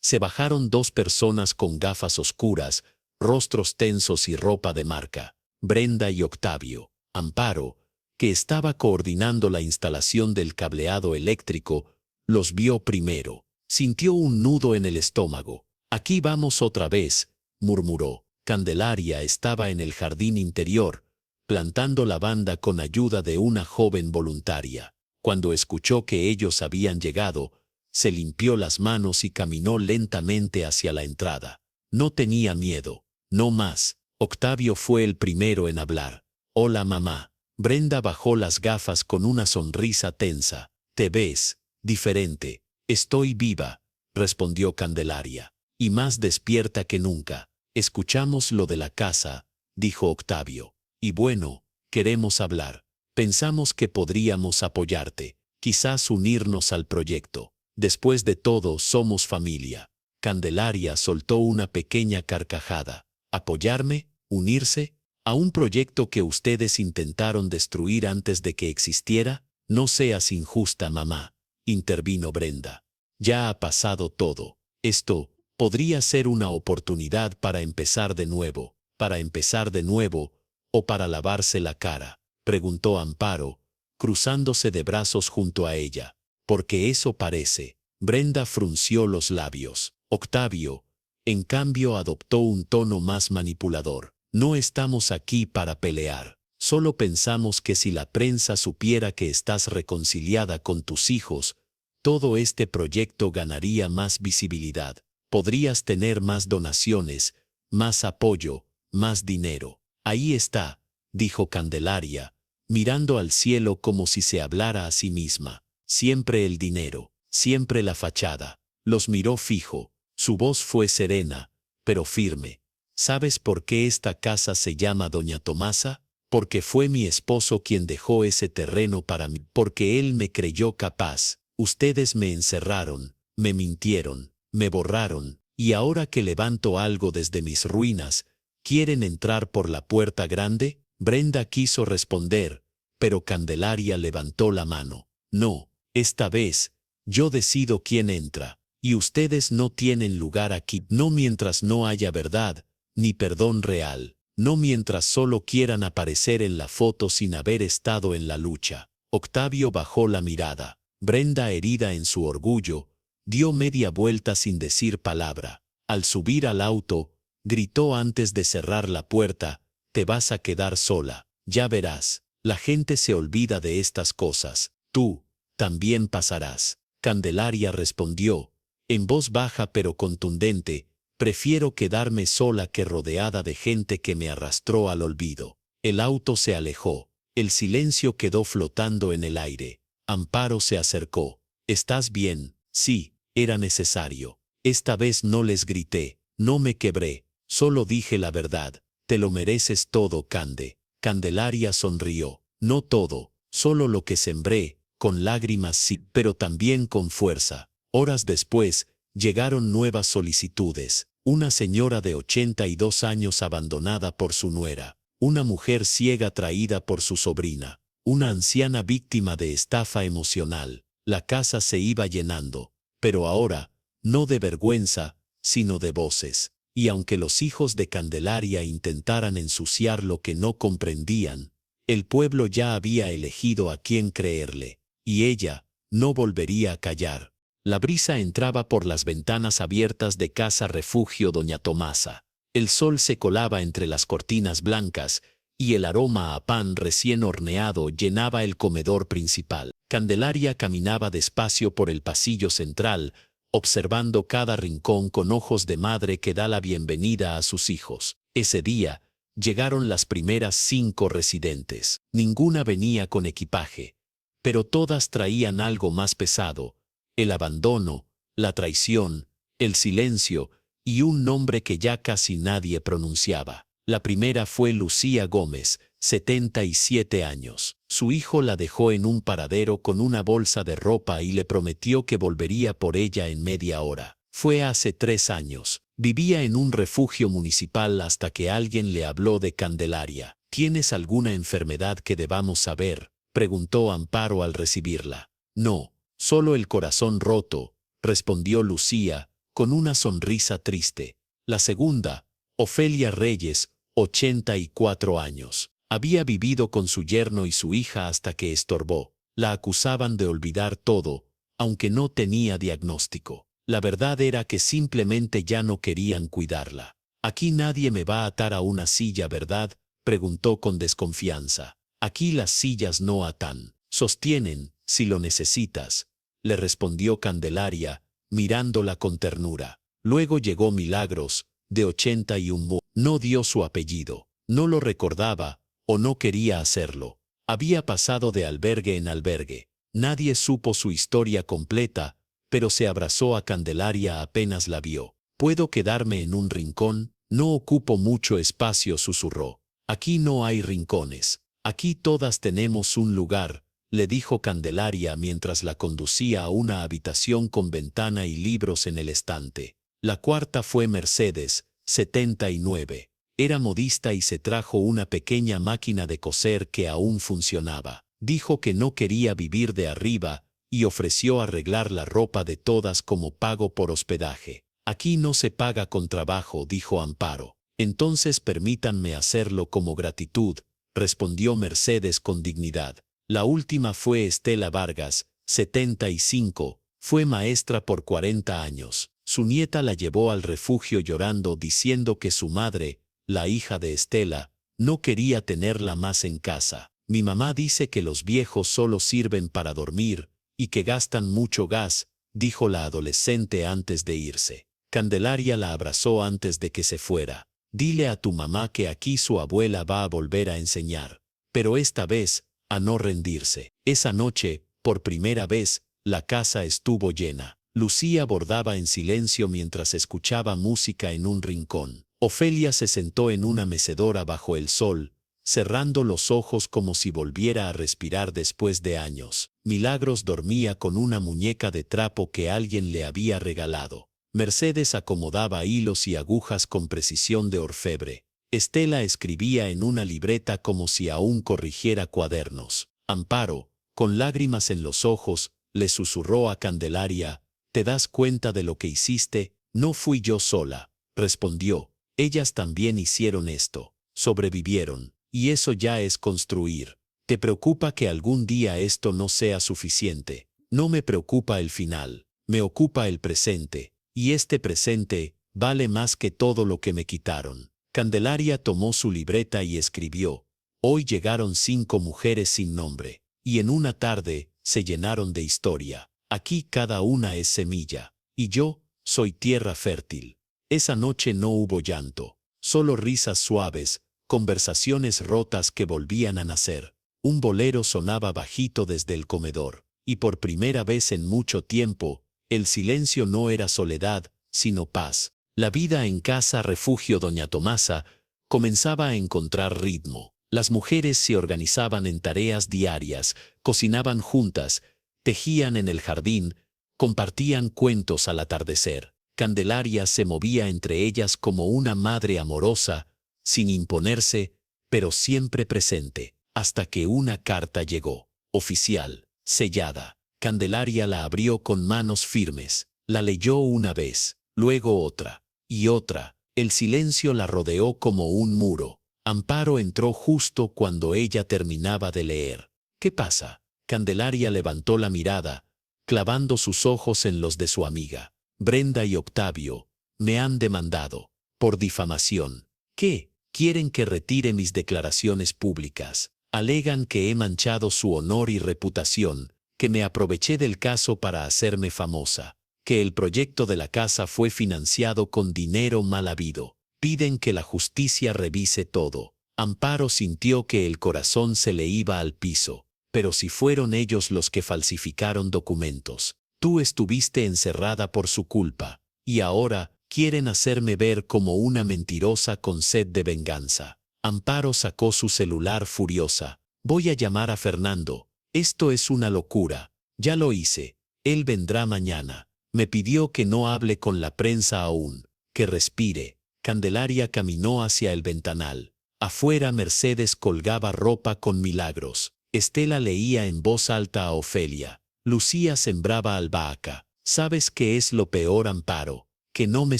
se bajaron dos personas con gafas oscuras, rostros tensos y ropa de marca. Brenda y Octavio. Amparo, que estaba coordinando la instalación del cableado eléctrico, los vio primero. Sintió un nudo en el estómago. «Aquí vamos otra vez», murmuró. Candelaria estaba en el jardín interior, plantando lavanda con ayuda de una joven voluntaria. Cuando escuchó que ellos habían llegado, se limpió las manos y caminó lentamente hacia la entrada. No tenía miedo, no más. Octavio fue el primero en hablar. «Hola, mamá». Brenda bajó las gafas con una sonrisa tensa. «Te ves diferente». «Estoy viva», respondió Candelaria, «y más despierta que nunca». «Escuchamos lo de la casa», dijo Octavio. «Y bueno, queremos hablar. Pensamos que podríamos apoyarte, quizás unirnos al proyecto. Después de todo, somos familia». Candelaria soltó una pequeña carcajada. «¿Apoyarme? ¿Unirse? ¿A un proyecto que ustedes intentaron destruir antes de que existiera? No seas injusta, mamá», intervino Brenda. «Ya ha pasado todo. Esto podría ser una oportunidad para empezar de nuevo. ¿Para empezar de nuevo o para lavarse la cara?», preguntó Amparo, cruzándose de brazos junto a ella. «Porque eso parece». Brenda frunció los labios. Octavio, en cambio, adoptó un tono más manipulador. «No estamos aquí para pelear. Solo pensamos que si la prensa supiera que estás reconciliada con tus hijos, todo este proyecto ganaría más visibilidad. Podrías tener más donaciones, más apoyo, más dinero». «Ahí está», dijo Candelaria, mirando al cielo como si se hablara a sí misma. «Siempre el dinero, siempre la fachada». Los miró fijo. Su voz fue serena, pero firme. «¿Sabes por qué esta casa se llama Doña Tomasa? Porque fue mi esposo quien dejó ese terreno para mí. Porque él me creyó capaz. Ustedes me encerraron, me mintieron, me borraron, y ahora que levanto algo desde mis ruinas, ¿quieren entrar por la puerta grande?». Brenda quiso responder, pero Candelaria levantó la mano. «No, esta vez, yo decido quién entra, y ustedes no tienen lugar aquí. No mientras no haya verdad, ni perdón real. No mientras solo quieran aparecer en la foto sin haber estado en la lucha». Octavio bajó la mirada. Brenda, herida en su orgullo, dio media vuelta sin decir palabra. Al subir al auto, gritó antes de cerrar la puerta: «Te vas a quedar sola, ya verás. La gente se olvida de estas cosas. Tú también pasarás». Candelaria respondió, en voz baja pero contundente: «Prefiero quedarme sola que rodeada de gente que me arrastró al olvido». El auto se alejó. El silencio quedó flotando en el aire. Amparo se acercó. «¿Estás bien?» «Sí, era necesario. Esta vez no les grité, no me quebré, solo dije la verdad. Te lo mereces todo, Cande». Candelaria sonrió. «No todo, solo lo que sembré, con lágrimas sí, pero también con fuerza». Horas después, llegaron nuevas solicitudes. Una señora de 82 años abandonada por su nuera. Una mujer ciega traída por su sobrina. Una anciana víctima de estafa emocional. La casa se iba llenando. Pero ahora, no de vergüenza, sino de voces. Y aunque los hijos de Candelaria intentaran ensuciar lo que no comprendían, el pueblo ya había elegido a quién creerle. Y ella no volvería a callar. La brisa entraba por las ventanas abiertas de Casa Refugio Doña Tomasa. El sol se colaba entre las cortinas blancas y el aroma a pan recién horneado llenaba el comedor principal. Candelaria caminaba despacio por el pasillo central, observando cada rincón con ojos de madre que da la bienvenida a sus hijos. Ese día, llegaron las primeras 5 residentes. Ninguna venía con equipaje, pero todas traían algo más pesado: el abandono, la traición, el silencio y un nombre que ya casi nadie pronunciaba. La primera fue Lucía Gómez, 77 años. Su hijo la dejó en un paradero con una bolsa de ropa y le prometió que volvería por ella en media hora. Fue hace 3 años. Vivía en un refugio municipal hasta que alguien le habló de Candelaria. «¿Tienes alguna enfermedad que debamos saber?», preguntó Amparo al recibirla. «No, solo el corazón roto», respondió Lucía, con una sonrisa triste. La segunda, Ofelia Reyes, 84 años. Había vivido con su yerno y su hija hasta que estorbó. La acusaban de olvidar todo, aunque no tenía diagnóstico. La verdad era que simplemente ya no querían cuidarla. «Aquí nadie me va a atar a una silla, ¿verdad?», preguntó con desconfianza. «Aquí las sillas no atan, sostienen, si lo necesitas», le respondió Candelaria, mirándola con ternura. Luego llegó Milagros, de 81. No dio su apellido. No lo recordaba, o no quería hacerlo. Había pasado de albergue en albergue. Nadie supo su historia completa, pero se abrazó a Candelaria apenas la vio. «¿Puedo quedarme en un rincón? No ocupo mucho espacio», susurró. «Aquí no hay rincones. Aquí todas tenemos un lugar», le dijo Candelaria mientras la conducía a una habitación con ventana y libros en el estante. La cuarta fue Mercedes, 79. Era modista y se trajo una pequeña máquina de coser que aún funcionaba. Dijo que no quería vivir de arriba y ofreció arreglar la ropa de todas como pago por hospedaje. «Aquí no se paga con trabajo», dijo Amparo. «Entonces permítanme hacerlo como gratitud», respondió Mercedes con dignidad. La última fue Estela Vargas, 75. Fue maestra por 40 años. Su nieta la llevó al refugio llorando, diciendo que su madre, la hija de Estela, no quería tenerla más en casa. «Mi mamá dice que los viejos solo sirven para dormir y que gastan mucho gas», dijo la adolescente antes de irse. Candelaria la abrazó antes de que se fuera. «Dile a tu mamá que aquí su abuela va a volver a enseñar, pero esta vez a no rendirse». Esa noche, por primera vez, la casa estuvo llena. Lucía bordaba en silencio mientras escuchaba música en un rincón. Ofelia se sentó en una mecedora bajo el sol, cerrando los ojos como si volviera a respirar después de años. Milagros dormía con una muñeca de trapo que alguien le había regalado. Mercedes acomodaba hilos y agujas con precisión de orfebre. Estela escribía en una libreta como si aún corrigiera cuadernos. Amparo, con lágrimas en los ojos, le susurró a Candelaria: «¿Te das cuenta de lo que hiciste?». «No fui yo sola», respondió. «Ellas también hicieron esto. Sobrevivieron. Y eso ya es construir. ¿Te preocupa que algún día esto no sea suficiente?». No me preocupa el final, me ocupa el presente, y este presente vale más que todo lo que me quitaron. Candelaria tomó su libreta y escribió: hoy llegaron 5 mujeres sin nombre, y en una tarde se llenaron de historia. Aquí cada una es semilla, y yo soy tierra fértil. Esa noche no hubo llanto, solo risas suaves, conversaciones rotas que volvían a nacer. Un bolero sonaba bajito desde el comedor, y por primera vez en mucho tiempo, el silencio no era soledad, sino paz. La vida en casa refugio Doña Tomasa comenzaba a encontrar ritmo. Las mujeres se organizaban en tareas diarias, cocinaban juntas, tejían en el jardín, compartían cuentos al atardecer. Candelaria se movía entre ellas como una madre amorosa, sin imponerse, pero siempre presente, hasta que una carta llegó, oficial, sellada. Candelaria la abrió con manos firmes, la leyó una vez, luego otra, y otra. El silencio la rodeó como un muro. Amparo entró justo cuando ella terminaba de leer. ¿Qué pasa? Candelaria levantó la mirada, clavando sus ojos en los de su amiga. Brenda y Octavio me han demandado por difamación. ¿Qué? Quieren que retire mis declaraciones públicas. Alegan que he manchado su honor y reputación, que me aproveché del caso para hacerme famosa, que el proyecto de la casa fue financiado con dinero mal habido. Piden que la justicia revise todo. Amparo sintió que el corazón se le iba al piso. Pero si fueron ellos los que falsificaron documentos, tú estuviste encerrada por su culpa, y ahora quieren hacerme ver como una mentirosa con sed de venganza. Amparo sacó su celular furiosa. Voy a llamar a Fernando. Esto es una locura. Ya lo hice. Él vendrá mañana. Me pidió que no hable con la prensa aún, que respire. Candelaria caminó hacia el ventanal. Afuera Mercedes colgaba ropa con Milagros. Estela leía en voz alta a Ofelia. Lucía sembraba albahaca. ¿Sabes qué es lo peor, Amparo? Que no me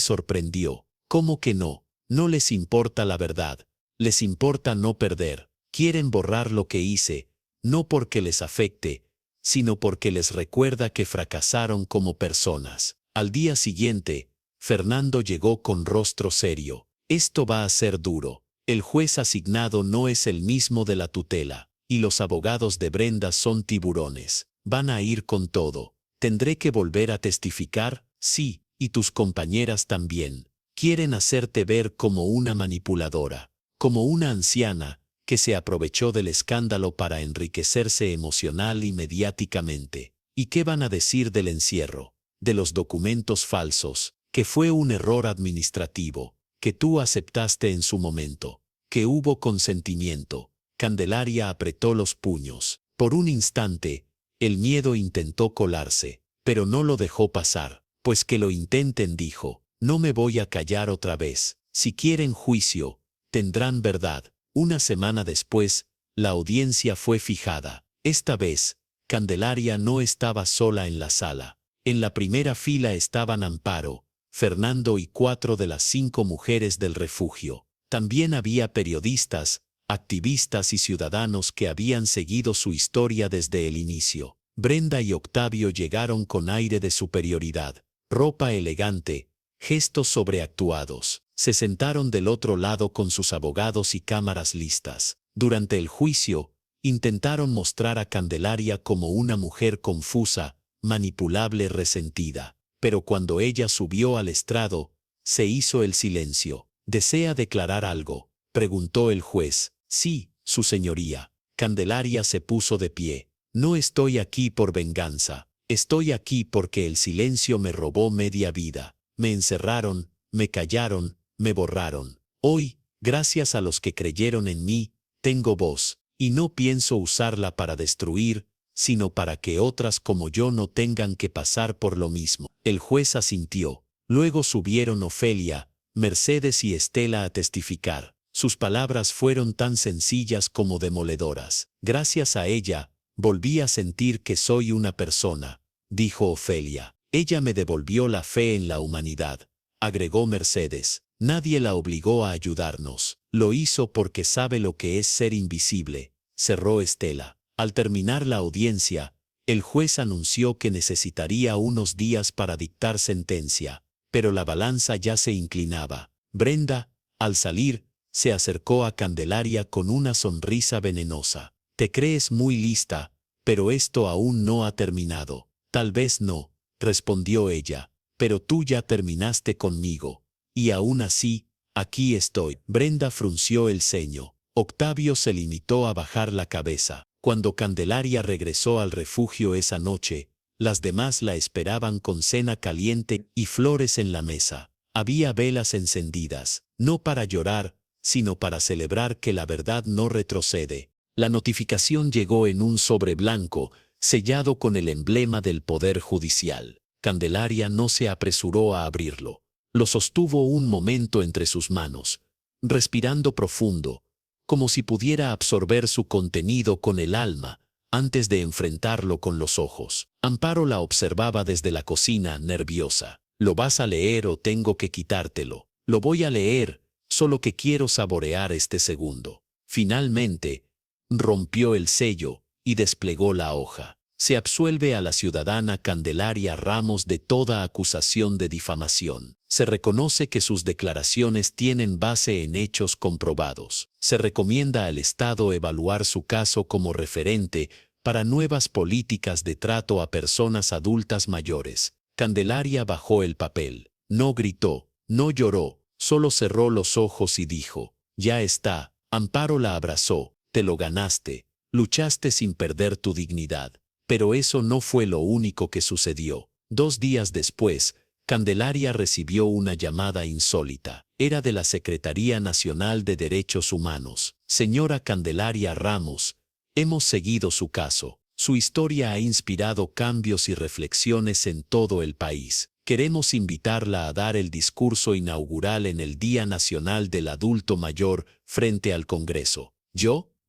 sorprendió. ¿Cómo que no? No les importa la verdad. Les importa no perder. Quieren borrar lo que hice, no porque les afecte, sino porque les recuerda que fracasaron como personas. Al día siguiente, Fernando llegó con rostro serio. Esto va a ser duro. El juez asignado no es el mismo de la tutela, y los abogados de Brenda son tiburones. Van a ir con todo. ¿Tendré que volver a testificar? Sí, y tus compañeras también. Quieren hacerte ver como una manipuladora, como una anciana que se aprovechó del escándalo para enriquecerse emocional y mediáticamente. ¿Y qué van a decir del encierro, de los documentos falsos, que fue un error administrativo, que tú aceptaste en su momento, que hubo consentimiento? Candelaria apretó los puños. Por un instante, el miedo intentó colarse, pero no lo dejó pasar. Pues que lo intenten, dijo. No me voy a callar otra vez. Si quieren juicio, tendrán verdad. Una semana después, la audiencia fue fijada. Esta vez, Candelaria no estaba sola en la sala. En la primera fila estaban Amparo, Fernando y 4 de las 5 mujeres del refugio. También había periodistas, activistas y ciudadanos que habían seguido su historia desde el inicio. Brenda y Octavio llegaron con aire de superioridad, ropa elegante, gestos sobreactuados. Se sentaron del otro lado con sus abogados y cámaras listas. Durante el juicio, intentaron mostrar a Candelaria como una mujer confusa, manipulable, resentida. Pero cuando ella subió al estrado, se hizo el silencio. ¿Desea declarar algo?, preguntó el juez. Sí, su señoría. Candelaria se puso de pie. No estoy aquí por venganza. Estoy aquí porque el silencio me robó media vida. Me encerraron, me callaron, me borraron. Hoy, gracias a los que creyeron en mí, tengo voz, y no pienso usarla para destruir, sino para que otras como yo no tengan que pasar por lo mismo. El juez asintió. Luego subieron Ofelia, Mercedes y Estela a testificar. Sus palabras fueron tan sencillas como demoledoras. Gracias a ella, volví a sentir que soy una persona, dijo Ofelia. Ella me devolvió la fe en la humanidad, agregó Mercedes. Nadie la obligó a ayudarnos. Lo hizo porque sabe lo que es ser invisible, cerró Estela. Al terminar la audiencia, El juez anunció que necesitaría unos días para dictar sentencia, pero la balanza ya se inclinaba. Brenda, al salir, se acercó a Candelaria con una sonrisa venenosa. Te crees muy lista, pero esto aún no ha terminado. Tal vez no, respondió ella, pero tú ya terminaste conmigo. Y aún así, aquí estoy. Brenda frunció el ceño. Octavio se limitó a bajar la cabeza. Cuando Candelaria regresó al refugio esa noche, las demás la esperaban con cena caliente y flores en la mesa. Había velas encendidas, no para llorar, sino para celebrar que la verdad no retrocede. La notificación llegó en un sobre blanco, sellado con el emblema del Poder Judicial. Candelaria no se apresuró a abrirlo. Lo sostuvo un momento entre sus manos, respirando profundo, como si pudiera absorber su contenido con el alma, antes de enfrentarlo con los ojos. Amparo la observaba desde la cocina, nerviosa. ¿Lo vas a leer o tengo que quitártelo? Lo voy a leer, solo que quiero saborear este segundo. Finalmente, rompió el sello y desplegó la hoja. Se absuelve a la ciudadana Candelaria Ramos de toda acusación de difamación. Se reconoce que sus declaraciones tienen base en hechos comprobados. Se recomienda al Estado evaluar su caso como referente para nuevas políticas de trato a personas adultas mayores. Candelaria bajó el papel. No gritó, no lloró, solo cerró los ojos y dijo: ya está. Amparo la abrazó. Te lo ganaste. Luchaste sin perder tu dignidad. Pero eso no fue lo único que sucedió. 2 días después, Candelaria recibió una llamada insólita. Era de la Secretaría Nacional de Derechos Humanos. Señora Candelaria Ramos, hemos seguido su caso. Su historia ha inspirado cambios y reflexiones en todo el país. Queremos invitarla a dar el discurso inaugural en el Día Nacional del Adulto Mayor frente al Congreso.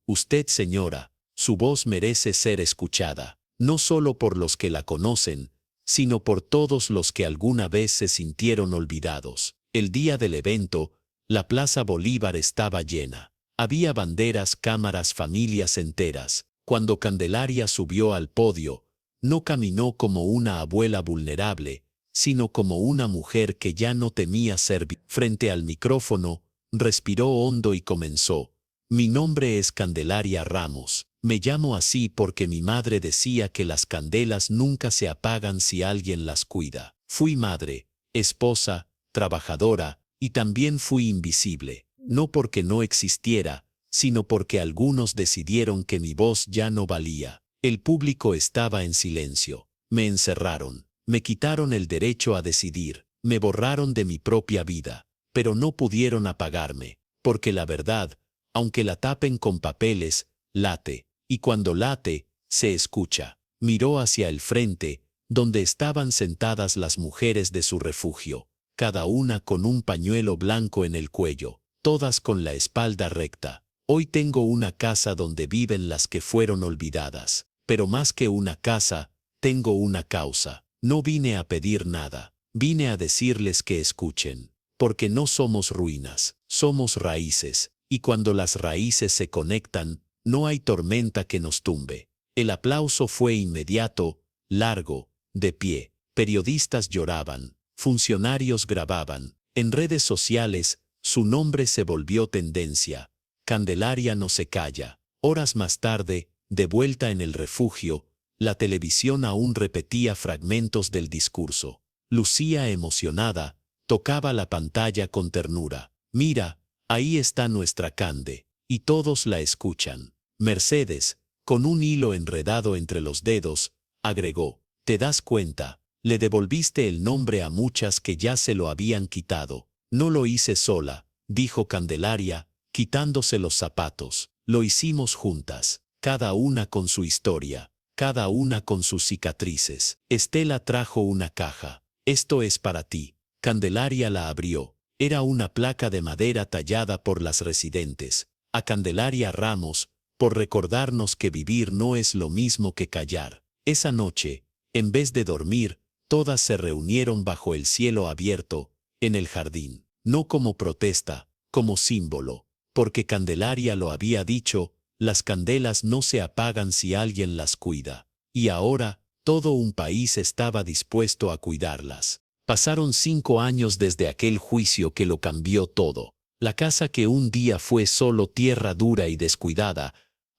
Usted señora, su voz merece ser escuchada, no solo por los que la conocen, sino por todos los que alguna vez se sintieron olvidados. El día del evento, la Plaza Bolívar estaba llena. Había banderas, cámaras, familias enteras. Cuando Candelaria subió al podio, no caminó como una abuela vulnerable, sino como una mujer que ya no temía ser frente al micrófono, respiró hondo y comenzó. Mi nombre es Candelaria Ramos. Me llamo así porque mi madre decía que las candelas nunca se apagan si alguien las cuida. Fui madre, esposa, trabajadora, y también fui invisible. No porque no existiera, sino porque algunos decidieron que mi voz ya no valía. El público estaba en silencio. Me encerraron. Me quitaron el derecho a decidir. Me borraron de mi propia vida. Pero no pudieron apagarme, porque la verdad, aunque la tapen con papeles, late. Y cuando late, se escucha. Miró hacia el frente, donde estaban sentadas las mujeres de su refugio, cada una con un pañuelo blanco en el cuello, todas con la espalda recta. Hoy tengo una casa donde viven las que fueron olvidadas, pero más que una casa, tengo una causa. No vine a pedir nada, vine a decirles que escuchen, porque no somos ruinas, somos raíces, y cuando las raíces se conectan, no hay tormenta que nos tumbe. El aplauso fue inmediato, largo, de pie. Periodistas lloraban, funcionarios grababan. En redes sociales, su nombre se volvió tendencia. Candelaria no se calla. Horas más tarde, de vuelta en el refugio, la televisión aún repetía fragmentos del discurso. Lucía, emocionada, tocaba la pantalla con ternura. Mira, ahí está nuestra Cande. Y todos la escuchan. Mercedes, con un hilo enredado entre los dedos, agregó: ¿te das cuenta? Le devolviste el nombre a muchas que ya se lo habían quitado. No lo hice sola, dijo Candelaria, quitándose los zapatos. Lo hicimos juntas, cada una con su historia, cada una con sus cicatrices. Estela trajo una caja. Esto es para ti. Candelaria la abrió. Era una placa de madera tallada por las residentes. A Candelaria Ramos, por recordarnos que vivir no es lo mismo que callar. Esa noche, en vez de dormir, todas se reunieron bajo el cielo abierto, en el jardín. No como protesta, como símbolo. Porque Candelaria lo había dicho, las candelas no se apagan si alguien las cuida. y ahora todo un país estaba dispuesto a cuidarlas. Pasaron 5 años desde aquel juicio que lo cambió todo. La casa que un día fue solo tierra dura y descuidada,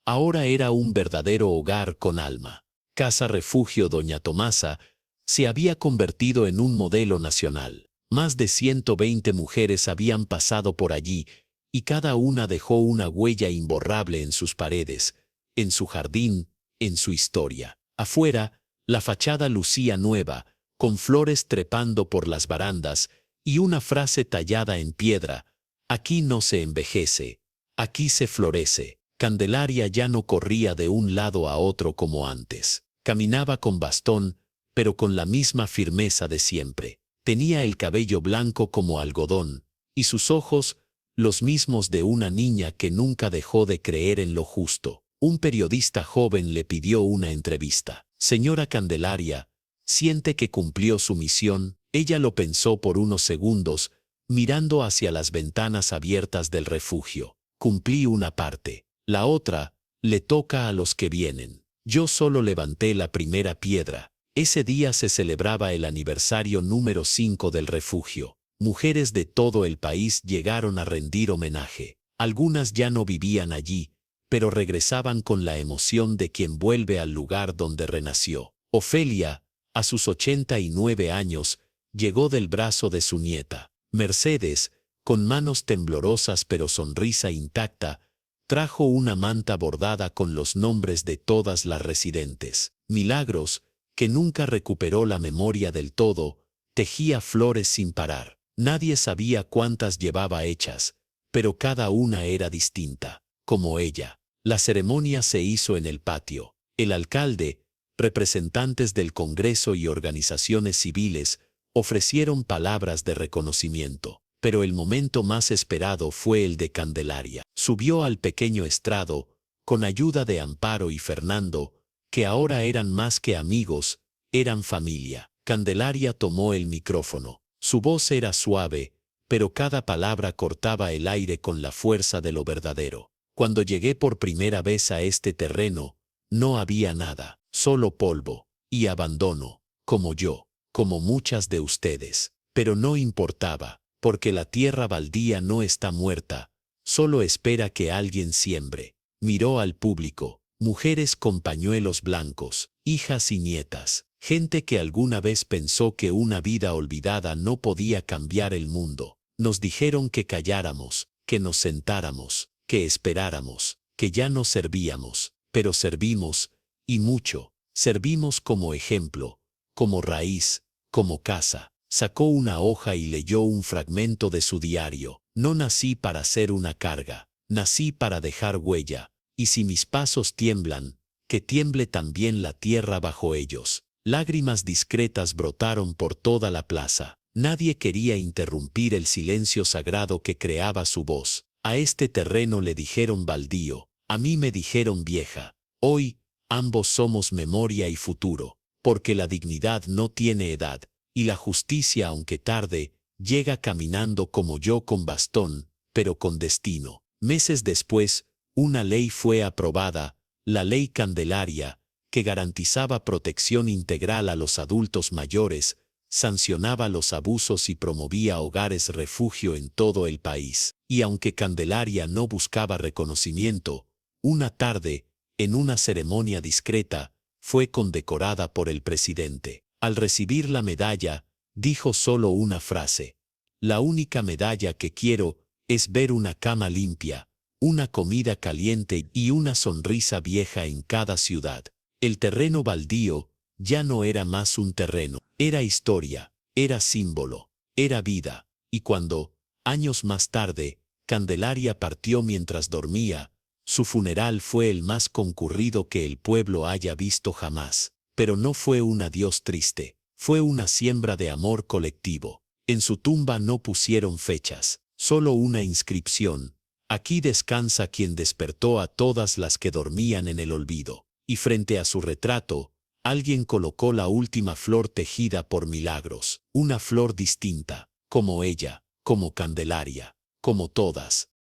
ahora era un verdadero hogar con alma. Casa Refugio Doña Tomasa se había convertido en un modelo nacional. Más de 120 mujeres habían pasado por allí y cada una dejó una huella imborrable en sus paredes, en su jardín, en su historia. Afuera, la fachada lucía nueva, con flores trepando por las barandas y una frase tallada en piedra: aquí no se envejece, aquí se florece. Candelaria ya no corría de un lado a otro como antes. Caminaba con bastón, pero con la misma firmeza de siempre. Tenía el cabello blanco como algodón, y sus ojos, los mismos de una niña que nunca dejó de creer en lo justo. Un periodista joven le pidió una entrevista. Señora Candelaria, ¿siente que cumplió su misión? Ella lo pensó por unos segundos, mirando hacia las ventanas abiertas del refugio. Cumplí una parte. La otra le toca a los que vienen. Yo solo levanté la primera piedra. Ese día se celebraba el aniversario número 5 del refugio. Mujeres de todo el país llegaron a rendir homenaje. Algunas ya no vivían allí, pero regresaban con la emoción de quien vuelve al lugar donde renació. Ofelia, a sus 89 años, llegó del brazo de su nieta. Mercedes, con manos temblorosas pero sonrisa intacta, trajo una manta bordada con los nombres de todas las residentes. Milagros, que nunca recuperó la memoria del todo, tejía flores sin parar. Nadie sabía cuántas llevaba hechas, pero cada una era distinta, como ella. La ceremonia se hizo en el patio. El alcalde, representantes del Congreso y organizaciones civiles ofrecieron palabras de reconocimiento. Pero el momento más esperado fue el de Candelaria. Subió al pequeño estrado, con ayuda de Amparo y Fernando, que ahora eran más que amigos, eran familia. Candelaria tomó el micrófono. Su voz era suave, pero cada palabra cortaba el aire con la fuerza de lo verdadero. Cuando llegué por primera vez a este terreno, no había nada, solo polvo y abandono, como yo, como muchas de ustedes. Pero no importaba, porque la tierra baldía no está muerta, solo espera que alguien siembre. Miró al público, mujeres con pañuelos blancos, hijas y nietas, gente que alguna vez pensó que una vida olvidada no podía cambiar el mundo. Nos dijeron que calláramos, que nos sentáramos, que esperáramos, que ya no servíamos, pero servimos, y mucho. Servimos como ejemplo, como raíz, como casa. Sacó una hoja y leyó un fragmento de su diario. No nací para ser una carga, nací para dejar huella, y si mis pasos tiemblan, que tiemble también la tierra bajo ellos. Lágrimas discretas brotaron por toda la plaza. Nadie quería interrumpir el silencio sagrado que creaba su voz. A este terreno le dijeron baldío, a mí me dijeron vieja. Hoy, ambos somos memoria y futuro, porque la dignidad no tiene edad, y la justicia, aunque tarde, llega caminando como yo con bastón, pero con destino. Meses después, una ley fue aprobada, la Ley Candelaria, que garantizaba protección integral a los adultos mayores, sancionaba los abusos y promovía hogares refugio en todo el país. Y aunque Candelaria no buscaba reconocimiento, una tarde, en una ceremonia discreta, fue condecorada por el presidente. Al recibir la medalla, dijo solo una frase: la única medalla que quiero es ver una cama limpia, una comida caliente y una sonrisa vieja en cada ciudad. El terreno baldío ya no era más un terreno, era historia, era símbolo, era vida. Y cuando, años más tarde, Candelaria partió mientras dormía, su funeral fue el más concurrido que el pueblo haya visto jamás. Pero no fue un adiós triste, fue una siembra de amor colectivo. En su tumba no pusieron fechas, solo una inscripción: aquí descansa quien despertó a todas las que dormían en el olvido. Y frente a su retrato, alguien colocó la última flor tejida por Milagros, una flor distinta, como ella, como Candelaria, como todas.